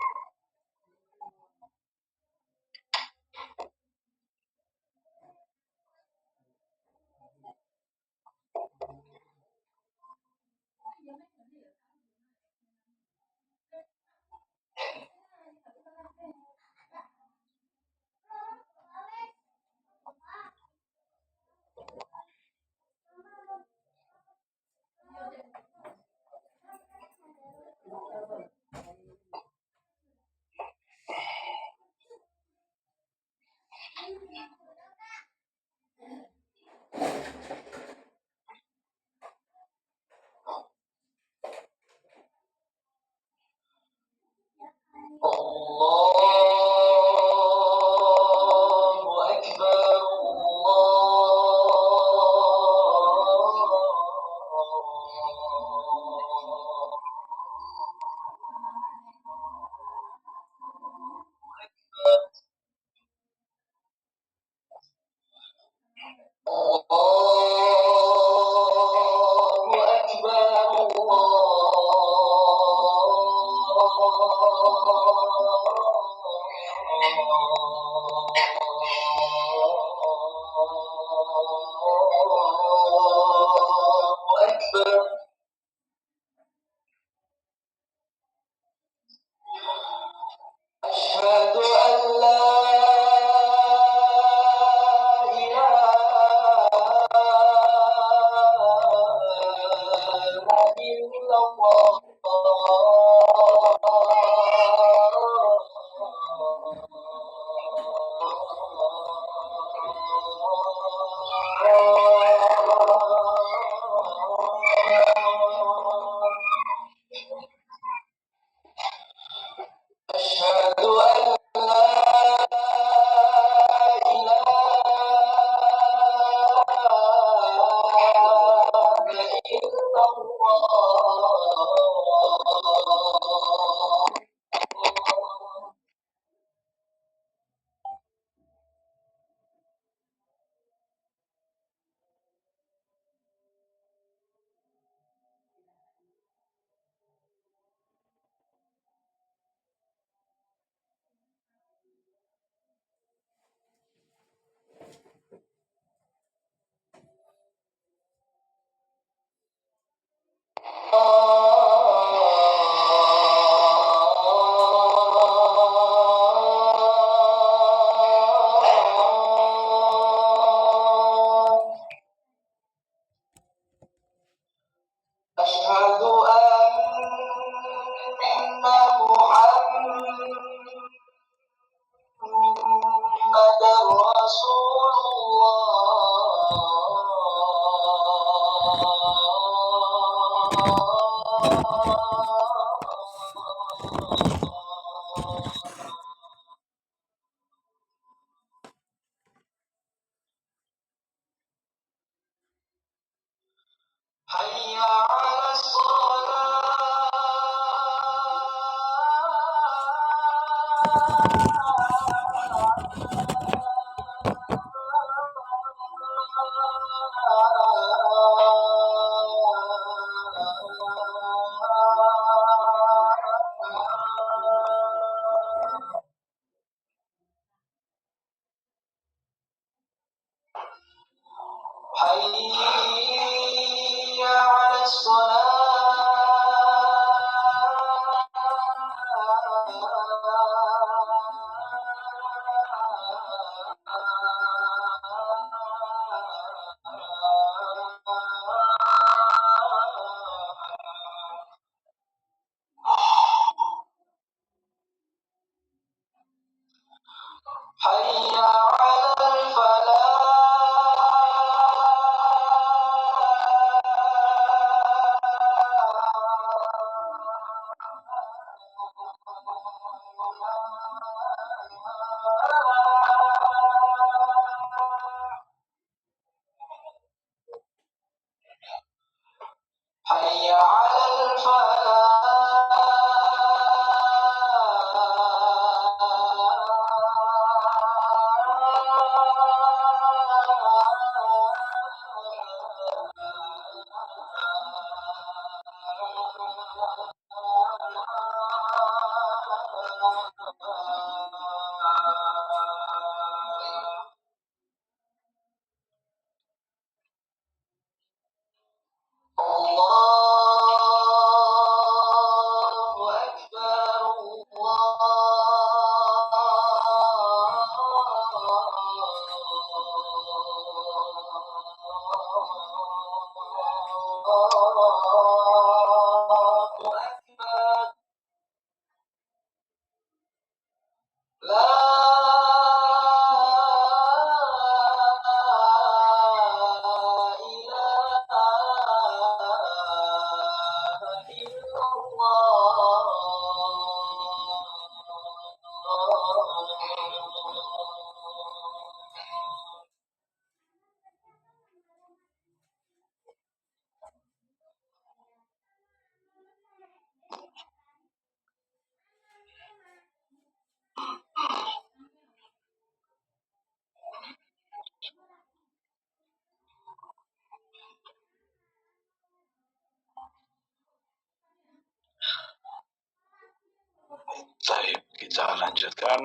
Baik, kita lanjutkan.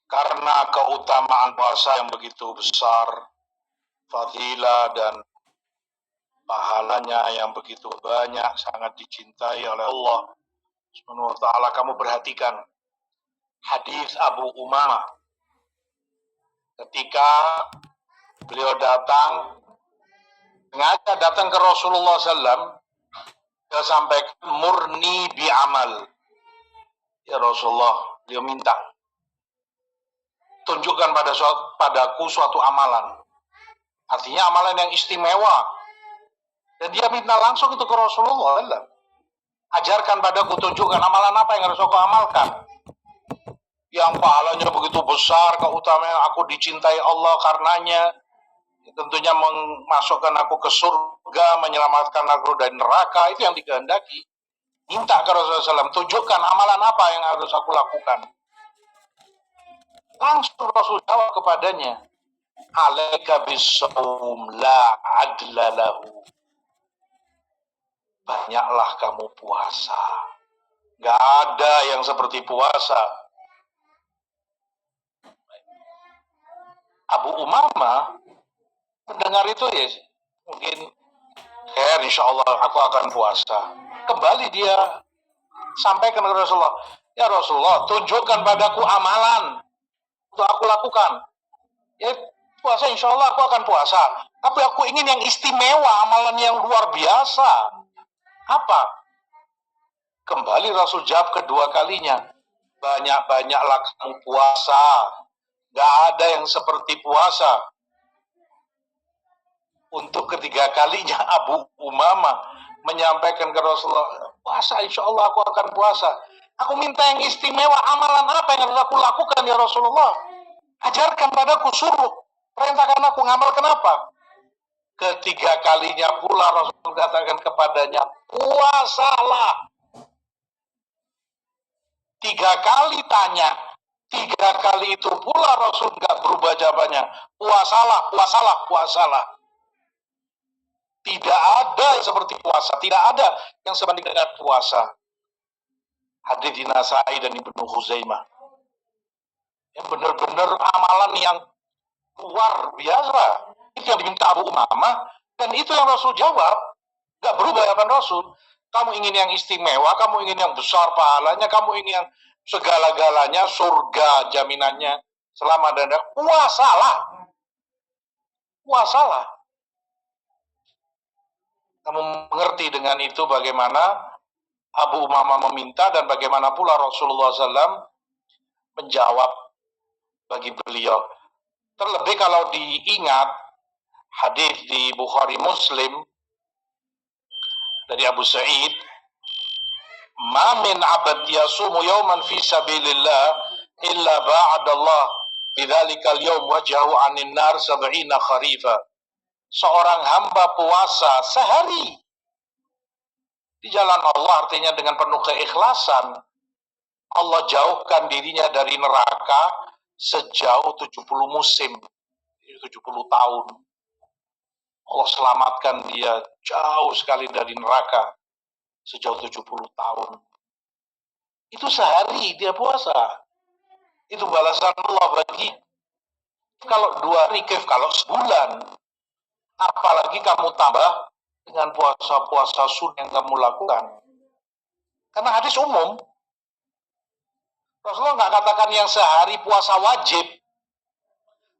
Karena keutamaan puasa yang begitu besar, fadilah dan pahalanya yang begitu banyak, sangat dicintai oleh Allah Subhanahu wa ta'ala. Kamu perhatikan hadis Abu Umamah ketika beliau sengaja datang ke Rasulullah SAW, dia sampaikan murni bi'amal. Ya Rasulullah, beliau minta, tunjukkan padaku suatu amalan. Artinya amalan yang istimewa. Dan dia minta langsung itu ke Rasulullah SAW. Ajarkan padaku, tunjukkan amalan apa yang harus aku amalkan. Yang pahalanya begitu besar, keutamaan, aku dicintai Allah karenanya. Tentunya memasukkan aku ke surga, menyelamatkan aku dari neraka, itu yang dikehendaki. Minta ke Rasulullah SAW, tunjukkan amalan apa yang harus aku lakukan. Langsung Rasul jawab kepadanya, alaika bisawm la adla lahu. Banyaklah kamu puasa. Gak ada yang seperti puasa. Abu Umamah mendengar itu, ya mungkin insya Allah aku akan puasa. Kembali dia sampaikan ke Rasulullah, ya Rasulullah, tunjukkan padaku amalan untuk aku lakukan. Ya puasa, insya Allah aku akan puasa. Tapi aku ingin yang istimewa, amalan yang luar biasa. Apa? Kembali Rasul jawab kedua kalinya, banyak-banyaklah kamu puasa. Gak ada yang seperti puasa. Untuk ketiga kalinya Abu Umamah menyampaikan ke Rasulullah, puasa, insya Allah aku akan puasa. Aku minta yang istimewa, amalan apa yang harus aku lakukan ya Rasulullah? Ajarkan padaku, suruh, perintahkan aku, ngamalkan apa? Ketiga kalinya pula Rasul katakan kepadanya, puasalah. 3 kali tanya, 3 kali itu pula Rasul gak berubah jawabannya, puasalah, puasalah, puasalah. Tidak ada yang seperti puasa, tidak ada yang sebanding dengan puasa. Hadis di Nasai dan Ibnu Khuzaimah. Yang benar-benar amalan yang luar biasa. Itu yang diminta Abu Umamah, dan itu yang Rasul jawab. Gak berubah jawaban Rasul. Kamu ingin yang istimewa, kamu ingin yang besar pahalanya, kamu ingin yang segala-galanya, surga jaminannya, selamat dan puasalah. Puasalah. Kamu mengerti dengan itu bagaimana Abu Umamah meminta dan bagaimana pula Rasulullah SAW menjawab bagi beliau. Terlebih kalau diingat hadis di Bukhari Muslim dari Abu Sa'id, "Ma min 'abd yasumu yawman fi sabilillah illa ba'adallah bidzalikal yawm wajhahu 'anil nar 70 kharifa." Seorang hamba puasa sehari di jalan Allah, artinya dengan penuh keikhlasan, Allah jauhkan dirinya dari neraka sejauh 70 musim, 70 tahun. Allah selamatkan dia jauh sekali dari neraka. sejauh 70 tahun. Itu sehari dia puasa. Itu balasan Allah bagi. Kalau 2 hari, kalau sebulan. Apalagi kamu tambah dengan puasa-puasa sunnah yang kamu lakukan. Karena hadis umum. Rasulullah nggak katakan yang sehari puasa wajib.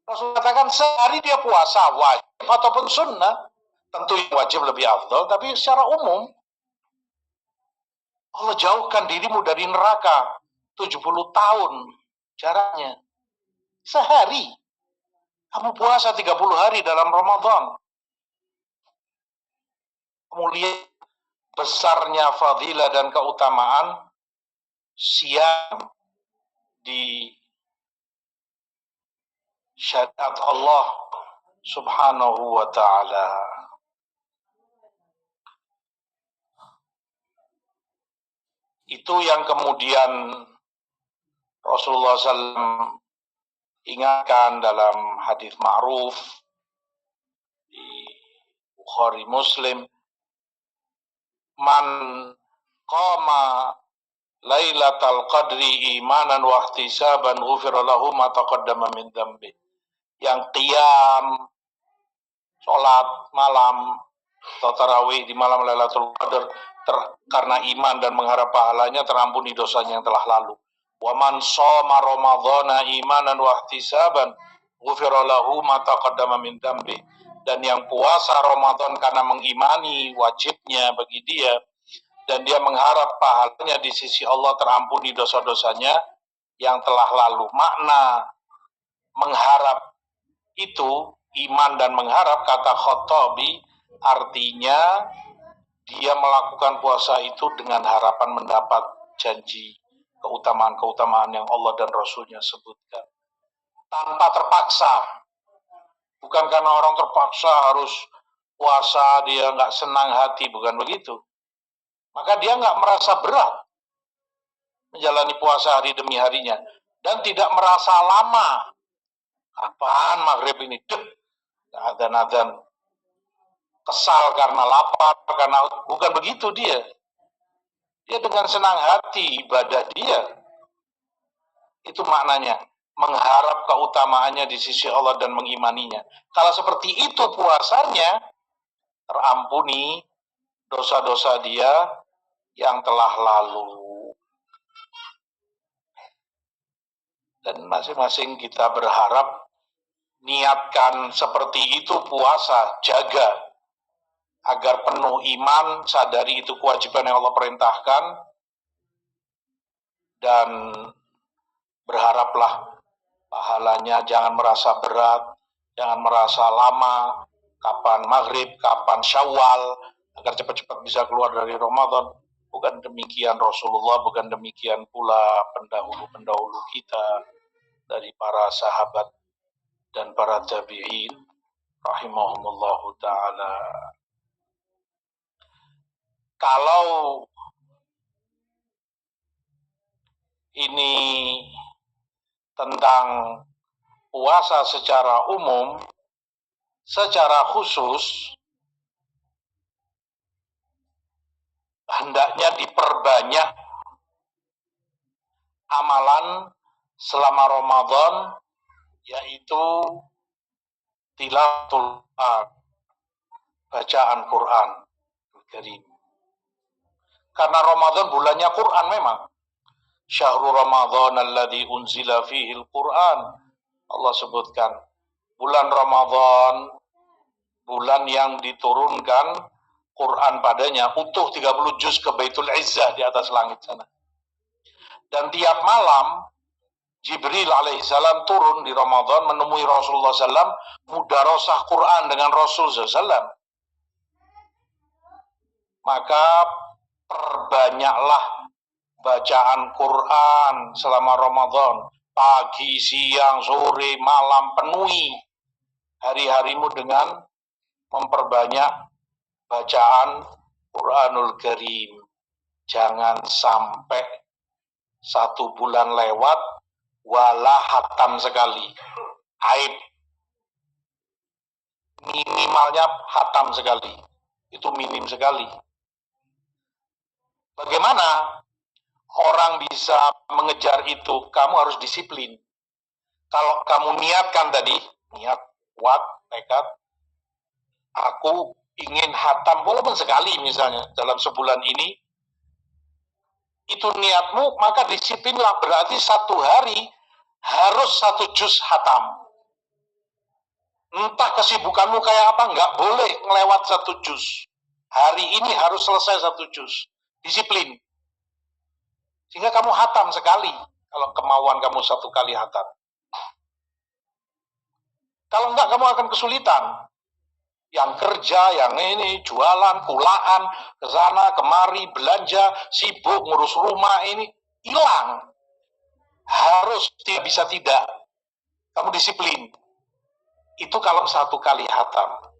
Rasulullah katakan sehari dia puasa wajib ataupun sunnah. Tentu yang wajib lebih afdal, tapi secara umum Allah jauhkan dirimu dari neraka 70 tahun jaraknya. Sehari. Kamu puasa 30 hari dalam Ramadan. Kamu lihat besarnya fadilah dan keutamaan siang di syariat Allah subhanahu wa ta'ala. Itu yang kemudian Rasulullah SAW ingatkan dalam hadis ma'ruf di Bukhari Muslim, man qama lailatal qadri imanan wa ihtisaban ghufira lahu ma taqaddama min dzambi. Yang qiyam salat malam atau tarawih di malam Lailatul Qadar karena iman dan mengharap pahalanya, terampuni dosanya yang telah lalu. Wa man shoma ramadhana imanan wa ihtisaban ghufira lahu ma taqaddama min dzambi. Dan yang puasa Ramadan karena mengimani wajibnya bagi dia dan dia mengharap pahalanya di sisi Allah, terampuni dosa-dosanya yang telah lalu. Makna mengharap itu, iman dan mengharap, kata Khattabi, artinya dia melakukan puasa itu dengan harapan mendapat janji keutamaan-keutamaan yang Allah dan Rasulnya sebutkan. Tanpa terpaksa. Bukan karena orang terpaksa harus puasa, dia nggak senang hati, bukan begitu. Maka dia nggak merasa berat menjalani puasa hari demi harinya. Dan tidak merasa lama. Apaan maghrib ini? Adzan-adzan. Kesal karena lapar, karena bukan begitu dia. Dia dengan senang hati ibadah dia. Itu maknanya. Mengharap keutamaannya di sisi Allah dan mengimaninya. Kalau seperti itu puasanya, terampuni dosa-dosa dia yang telah lalu. Dan masing-masing kita berharap niatkan seperti itu puasa, jaga agar penuh iman, sadari itu kewajiban yang Allah perintahkan, dan berharaplah pahalanya. Jangan merasa berat, jangan merasa lama, kapan maghrib, kapan syawal, agar cepat-cepat bisa keluar dari Ramadan. Bukan demikian Rasulullah, bukan demikian pula pendahulu-pendahulu kita dari para sahabat dan para tabi'in rahimahumullahu ta'ala. Kalau ini tentang puasa secara umum, secara khusus hendaknya diperbanyak amalan selama Ramadan, yaitu tilawatul Quran, bacaan Quran Karim. Karena Ramadan bulannya Quran memang. Syahrul Ramadan alladzi unzila fihi al-Quran. Allah sebutkan bulan Ramadan, bulan yang diturunkan Quran padanya, utuh 30 juz ke Baitul Izzah di atas langit sana. Dan tiap malam Jibril alaihissalam turun di Ramadan menemui Rasulullah SAW, mudarosah Quran dengan Rasul SAW. Maka perbanyaklah bacaan Quran selama Ramadan. Pagi, siang, sore, malam, penuhi hari-harimu dengan memperbanyak bacaan Quranul Karim. Jangan sampai 1 bulan lewat wala hatam sekali. Aib. Minimalnya hatam sekali. Itu minim sekali. Bagaimana orang bisa mengejar itu? Kamu harus disiplin. Kalau kamu niatkan tadi, niat kuat, tekad, aku ingin hatam walaupun sekali misalnya dalam sebulan ini, itu niatmu, maka disiplinlah. Berarti satu hari harus 1 juz hatam. Entah kesibukanmu kayak apa, nggak boleh ngelewat 1 juz. Hari ini harus selesai 1 juz. Disiplin. Sehingga kamu hatam sekali. Kalau kemauan kamu 1 kali hatam. Kalau enggak, kamu akan kesulitan. Yang kerja, yang ini, jualan, kulaan, ke sana, kemari, belanja, sibuk, ngurus rumah, ini, hilang. Harus, tidak bisa tidak. Kamu disiplin. Itu kalau 1 kali hatam.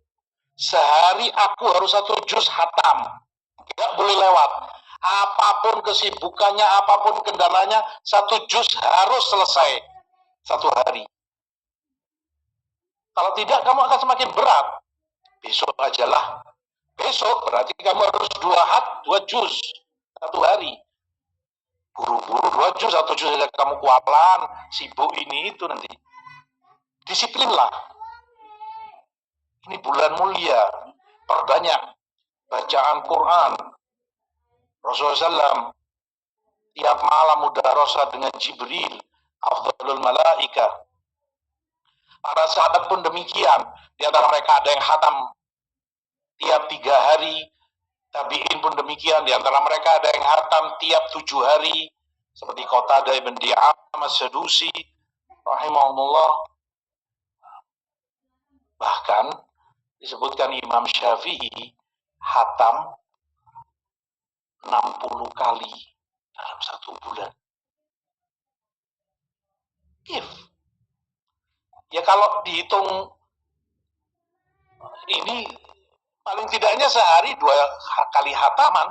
Sehari aku harus 1 juz hatam. Tidak boleh lewat. Apapun kesibukannya, apapun kendalanya, 1 juz harus selesai 1 hari. Kalau tidak, kamu akan semakin berat. Besok ajalah. Besok berarti kamu harus 2 juz 1 hari. Buru-buru 2 juz, 1 juz saja kamu kualan, sibuk ini itu nanti. Disiplinlah. Ini bulan mulia. Perbanyak bacaan Quran. Rasulullah SAW tiap malam mudarasah dengan Jibril, afdhalul malaika. Para sahabat pun demikian. Di antara mereka ada yang khatam tiap 3 hari. Tabi'in pun demikian. Di antara mereka ada yang khatam tiap 7 hari. Seperti Qatadah ibn Di'am as-Sadusi rahimahullah. Bahkan disebutkan Imam Syafi'i khatam 60 kali dalam 1 bulan. Ya kalau dihitung ini paling tidaknya sehari 2 kali khataman.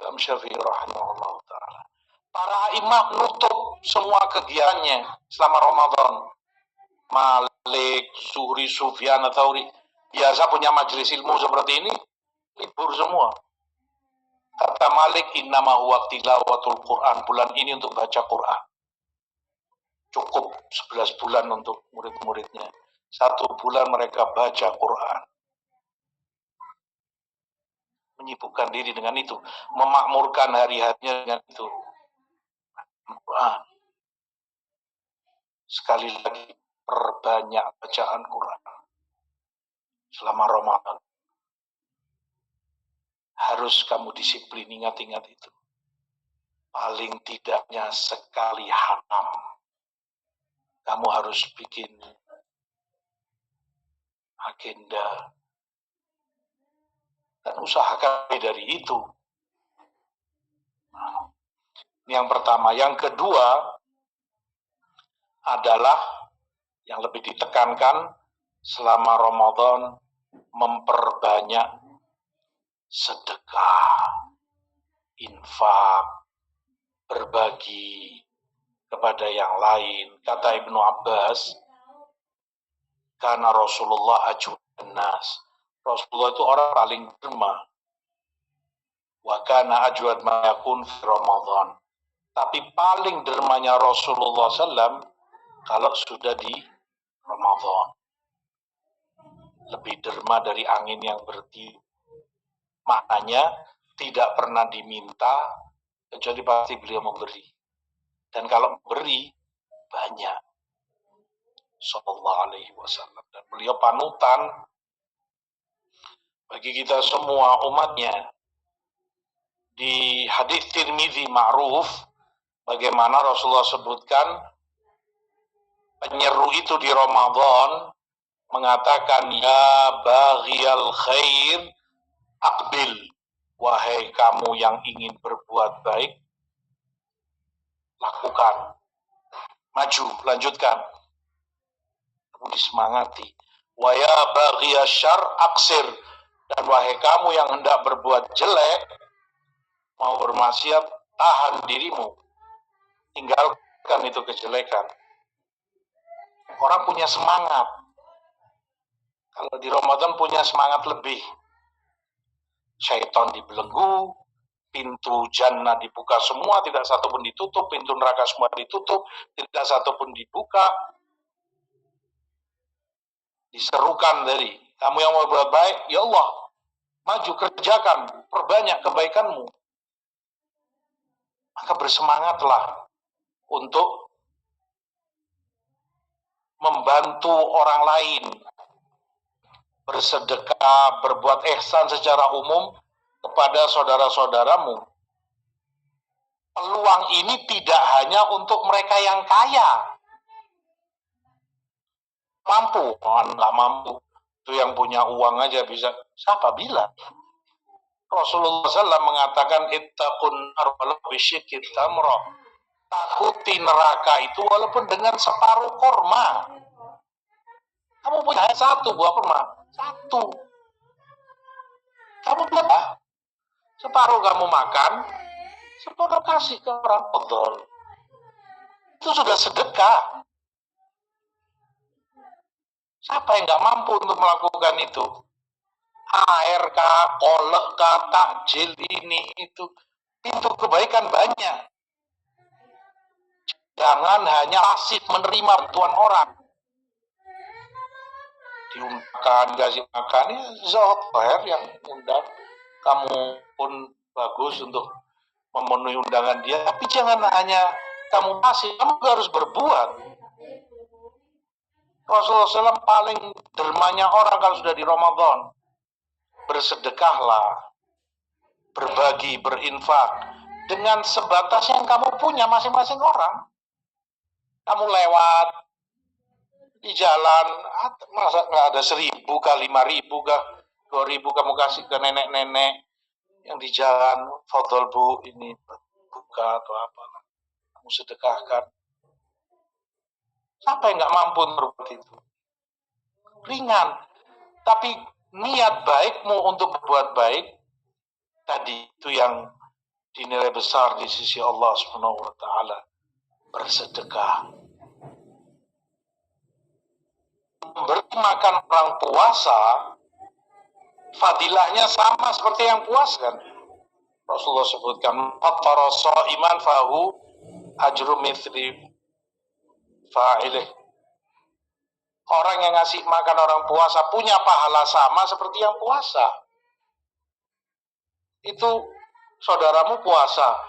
Imam Syafi'i rahimahullah ta'ala. Para imam menutup semua kegiatannya selama Ramadan. Malik, Zuhri, Sufyan, Tsauri biasa punya majelis ilmu seperti ini, libur semua. Kata Malik, innama huwa tilawatul Quran. Bulan ini untuk baca Quran. Cukup 11 bulan untuk murid-muridnya. 1 bulan mereka baca Quran. Menyibukkan diri dengan itu. Memakmurkan hari-harinya dengan itu. Quran. Sekali lagi, perbanyak bacaan Quran. Selama Ramadan. Harus kamu disiplin, ingat-ingat itu. Paling tidaknya sekali hatam. Kamu harus bikin agenda dan usahakan dari itu. Ini yang pertama. Yang kedua adalah yang lebih ditekankan selama Ramadan, memperbanyak sedekah, infak, berbagi kepada yang lain. Kata Ibnu Abbas, karena Rasulullah ajwadun nas. Rasulullah itu orang paling derma. Wa kana ajwad ma yakun fi Ramadan. Tapi paling dermanya Rasulullah SAW kalau sudah di Ramadan. Lebih derma dari angin yang bertiup. Maknanya tidak pernah diminta kecuali pasti beliau memberi. Dan kalau beri banyak. Sallallahu alaihi wasallam. Dan beliau panutan bagi kita semua umatnya. Di hadis Tirmidzi ma'ruf, bagaimana Rasulullah sebutkan penyeru itu di Ramadan mengatakan, ya baghiyal khair aqbil, wahai kamu yang ingin berbuat baik, lakukan, maju, lanjutkan. Kamu disemangati. Wa ya baghiyas syarr aqsir, dan wahai kamu yang hendak berbuat jelek, mau bermaksiat, tahan dirimu, tinggalkan itu kejelekan. Orang punya semangat. Kalau di Ramadan punya semangat lebih. syaitan dibelenggu, pintu jannah dibuka semua, tidak satu pun ditutup, pintu neraka semua ditutup, tidak satu pun dibuka. Diserukan dari, kamu yang mau berbuat baik, ya Allah, maju kerjakan, perbanyak kebaikanmu. Maka bersemangatlah untuk membantu orang lain, bersedekah, berbuat ihsan secara umum kepada saudara-saudaramu. Peluang ini tidak hanya untuk mereka yang kaya, mampu, nggak mampu, itu yang punya uang aja bisa. Siapa bilang? Rasulullah SAW mengatakan ittaqun nar walau bisyikki tamrah. Takuti neraka itu walaupun dengan separuh korma. Kamu punya satu buah korma, satu. Kamu punya separuh kamu makan, separuh kasih ke orang odol. Itu sudah sedekah. Siapa yang nggak mampu untuk melakukan itu? ARK, kolek, takjil, ini, itu. Pintu kebaikan banyak. Jangan hanya pasif menerima bantuan orang. Diundangkan, kasih makan, ya Zohir yang undang. Kamu pun bagus untuk memenuhi undangan dia. Tapi jangan hanya kamu pasif, kamu harus berbuat. Rasulullah SAW paling dermanya orang kalau sudah di Ramadan. Bersedekahlah, berbagi, berinfak dengan sebatas yang kamu punya masing-masing orang. Kamu lewat di jalan, masa nggak ada 1.000 kah, 5.000 kah, 2.000 kamu kasih ke nenek-nenek yang di jalan, fadol bu, ini buka atau apa, kamu sedekahkan. Siapa yang nggak mampu berbuat itu? Ringan, tapi niat baikmu untuk berbuat baik tadi itu yang dinilai besar di sisi Allah Subhanahu wa taala. Bersedekah. Memberi makan orang puasa fadilahnya sama seperti yang puasa kan. Rasulullah sebutkan fattara shaiman fahu ajru mithli fa'ilih. Orang yang ngasih makan orang puasa punya pahala sama seperti yang puasa. Itu saudaramu puasa,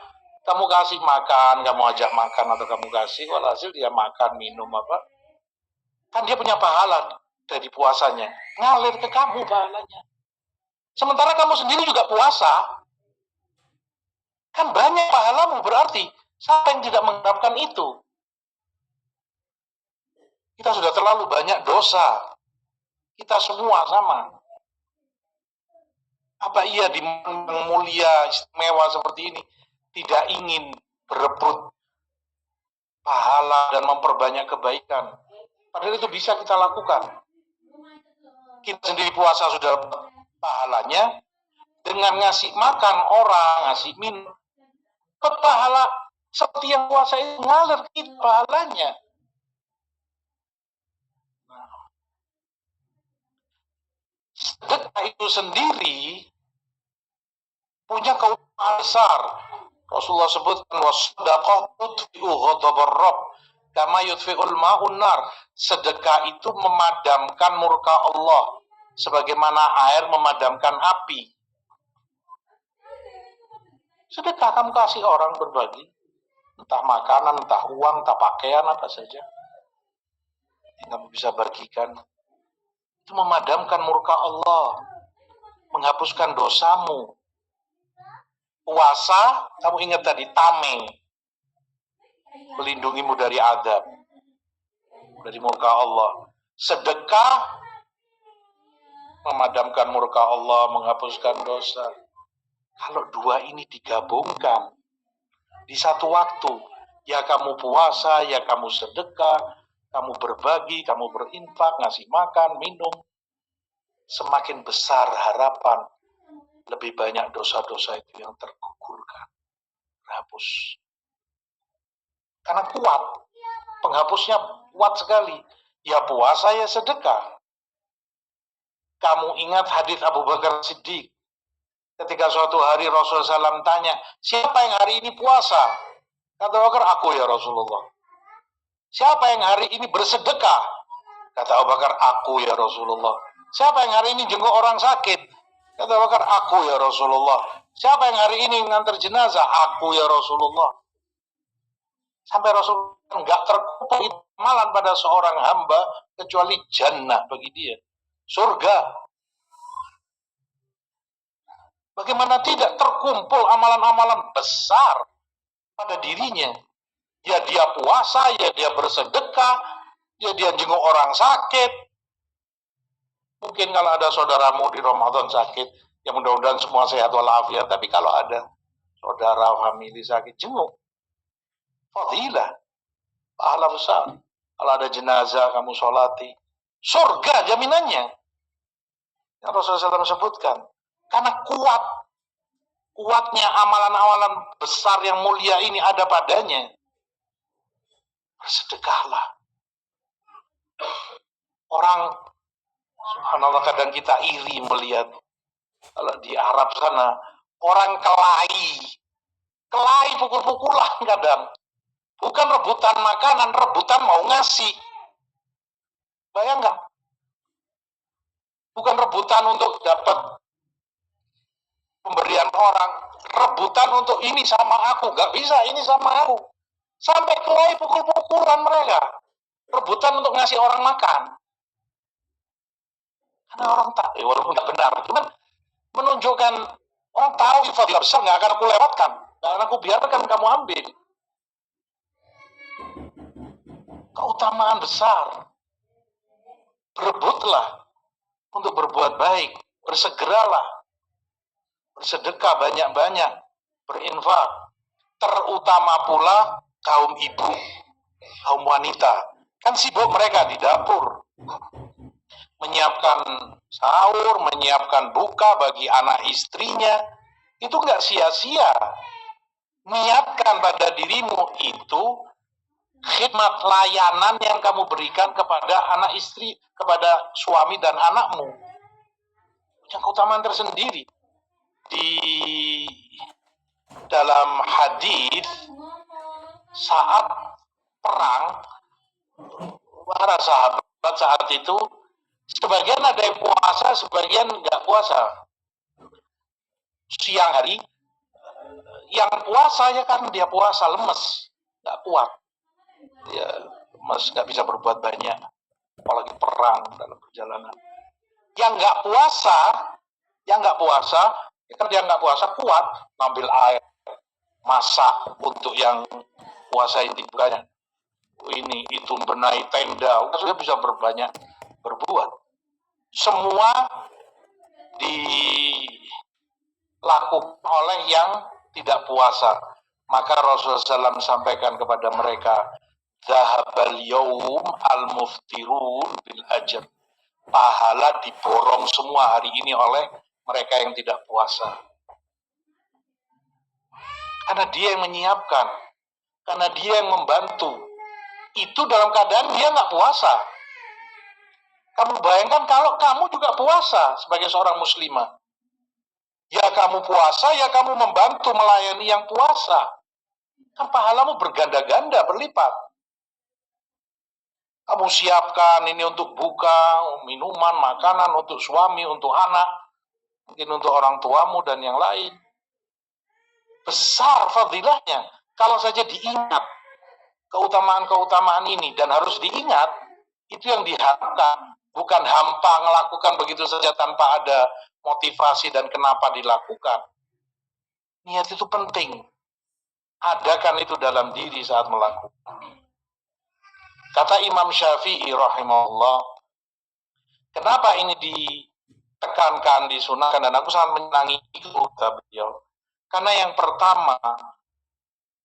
kamu kasih makan, kamu ajak makan atau kamu kasih, walhasil dia makan, minum apa, kan dia punya pahala dari puasanya, ngalir ke kamu pahalanya. Sementara kamu sendiri juga puasa, kan banyak pahalamu, berarti siapa yang tidak mengharapkan itu? Kita sudah terlalu banyak dosa. Kita semua sama. Apa iya di mulia istimewa seperti ini tidak ingin berebut pahala dan memperbanyak kebaikan? Padahal itu bisa kita lakukan. Kita sendiri puasa sudah pahalanya, dengan ngasih makan orang, ngasih minum, pahala seperti yang puasa itu ngalir kita pahalanya. Sedekah itu sendiri punya keutamaan besar. Rasulullah sebutkan wassadaqah tudfi'u ghadabar rabb kama yudfi'ul ma'un nar. Sedekah itu memadamkan murka Allah sebagaimana air memadamkan api. Sedekah kamu kasih orang, berbagi, entah makanan, entah uang, entah pakaian, apa saja yang kamu bisa bagikan. Itu memadamkan murka Allah, menghapuskan dosamu. Puasa, kamu ingat tadi, tameng, melindungimu dari azab, dari murka Allah. Sedekah, memadamkan murka Allah, menghapuskan dosa. Kalau dua ini digabungkan di satu waktu, ya kamu puasa, ya kamu sedekah, kamu berbagi, kamu berinfak, ngasih makan, minum, semakin besar harapan, lebih banyak dosa-dosa itu yang tergugurkan, terhapus. Karena kuat, penghapusnya kuat sekali. Ya puasa, ya sedekah. Kamu ingat hadis Abu Bakar Siddiq Ketika suatu hari Rasulullah SAW tanya, siapa yang hari ini puasa? Kata Abu Bakar, aku ya Rasulullah. Siapa yang hari ini bersedekah? Kata Abu Bakar, aku ya Rasulullah. Siapa yang hari ini jenguk orang sakit? Kata Abu Bakar, aku ya Rasulullah. Siapa yang hari ini ngantar jenazah? Aku ya Rasulullah. Sampai Rasulullah enggak terkumpul amalan pada seorang hamba kecuali jannah bagi dia. Surga. Bagaimana tidak terkumpul amalan-amalan besar pada dirinya? Ya dia puasa, ya dia bersedekah, ya dia jenguk orang sakit. Mungkin kalau ada saudaramu di Ramadan sakit, ya mudah-mudahan semua sehat walafiat. Tapi kalau ada saudara, famili sakit, jenguk. Fadilah, pahala besar. Kalau ada jenazah, kamu sholati. Surga jaminannya. Yang Rasulullah SAW sebutkan. Karena kuatnya amalan-amalan besar yang mulia ini ada padanya. Bersedekahlah. Orang, subhanallah, kadang kita iri melihat kalau di Arab sana orang kelahi pukul-pukulan kadang, bukan rebutan makanan, rebutan mau ngasih. Bayang nggak? Bukan rebutan untuk dapat pemberian orang, rebutan untuk ini sama aku, nggak bisa ini sama aku. Sampai kelahi pukul-pukulan mereka, rebutan untuk ngasih orang makan. Karena orang tak, walaupun nggak benar, cuman menunjukkan orang tahu fadilah besar, nggak akan aku lewatkan, nggak akan aku biarkan kamu ambil. Keutamaan besar. Berebutlah untuk berbuat baik, bersegeralah, bersedekah banyak-banyak, berinfak. Terutama pula kaum ibu, kaum wanita. Kan sibuk mereka di dapur. Menyiapkan sahur, menyiapkan buka bagi anak istrinya. Itu nggak sia-sia. Niatkan pada dirimu itu khidmat layanan yang kamu berikan kepada anak istri, kepada suami dan anakmu. Yang keutamaan tersendiri. Di dalam hadis saat perang, para sahabat saat itu sebagian ada yang puasa, sebagian nggak puasa. Siang hari, yang puasa ya kan dia puasa lemes, nggak kuat, ya lemes, nggak bisa berbuat banyak, apalagi perang dalam perjalanan. Yang nggak puasa, ya kan dia nggak puasa kuat, ngambil air, masak untuk yang puasa inti bukanya. Ini itu benahi tenda, sudah bisa berbanyak berbuat. Semua dilakukan oleh yang tidak puasa. Maka Rasulullah SAW sampaikan kepada mereka, zahabal yawm al-muftirun bil ajr. Pahala diborong semua hari ini oleh mereka yang tidak puasa. Karena dia yang menyiapkan, karena dia yang membantu. Itu dalam keadaan dia nggak puasa. Kamu bayangkan kalau kamu juga puasa sebagai seorang muslimah. Ya kamu puasa, ya kamu membantu melayani yang puasa. Kan pahalamu berganda-ganda, berlipat. Kamu siapkan ini untuk buka, minuman, makanan, untuk suami, untuk anak, mungkin untuk orang tuamu dan yang lain. Besar fadilahnya. Kalau saja diingat keutamaan-keutamaan ini, dan harus diingat, itu yang diharapkan. Bukan hampa melakukan begitu saja tanpa ada motivasi dan kenapa dilakukan. Niat itu penting. Adakan itu dalam diri saat melakukan. Kata Imam Syafi'i rahimahullah, kenapa ini ditekankan, disunahkan, dan aku sangat menyenangi itu beliau. Karena yang pertama,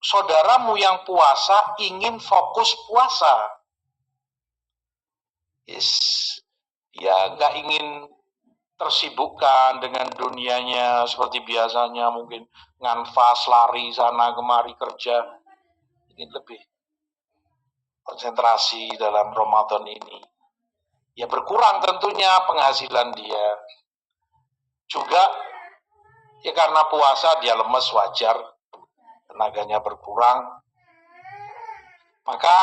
saudaramu yang puasa ingin fokus puasa. Ya nggak ingin tersibukkan dengan dunianya seperti biasanya, mungkin nganfas, lari sana kemari kerja. Ingin lebih konsentrasi dalam Ramadan ini. Ya berkurang tentunya penghasilan dia. Juga Ya karena puasa dia lemes wajar, tenaganya berkurang. Maka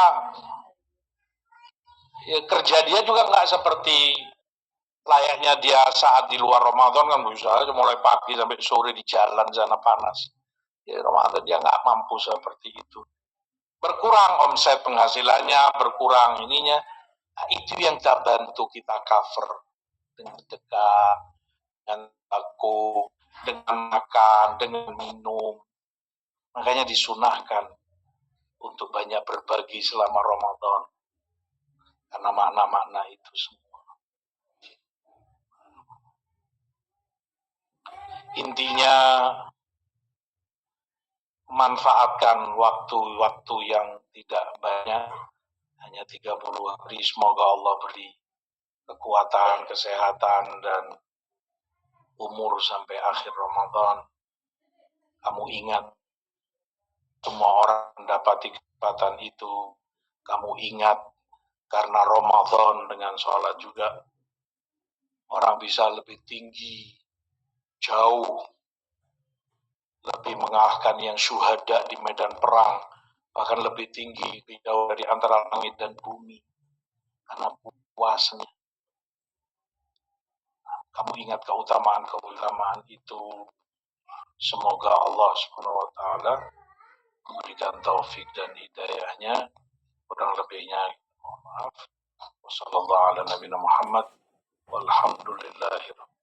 ya, kerja dia juga nggak seperti layaknya dia saat di luar Ramadan kan bisa aja mulai pagi sampai sore di jalan sana panas. Ya Ramadan dia nggak mampu seperti itu. Berkurang omset penghasilannya, berkurang ininya. Nah, itu yang kita bantu, kita cover dengan sedekah, dengan aku, dengan makan, dengan minum. Makanya disunahkan untuk banyak berbagi selama Ramadan. Karena makna-makna itu semua. Intinya manfaatkan waktu-waktu yang tidak banyak, hanya 30 hari. Semoga Allah beri kekuatan, kesehatan, dan umur sampai akhir Ramadan. Kamu ingat, semua orang mendapati kesempatan itu. Kamu ingat, karena Ramadan dengan sholat juga, orang bisa lebih tinggi, jauh, lebih mengalahkan yang syuhada di medan perang, bahkan lebih tinggi, jauh dari antara langit dan bumi, karena puasanya. Kamu ingat keutamaan itu. Semoga Allah Subhanahu wa Ta'ala memberikan taufik dan hidayahnya. Kurang lebihnya mohon maaf. Wassalamualaikum warahmatullahi wabarakatuh. Walhamdulillahi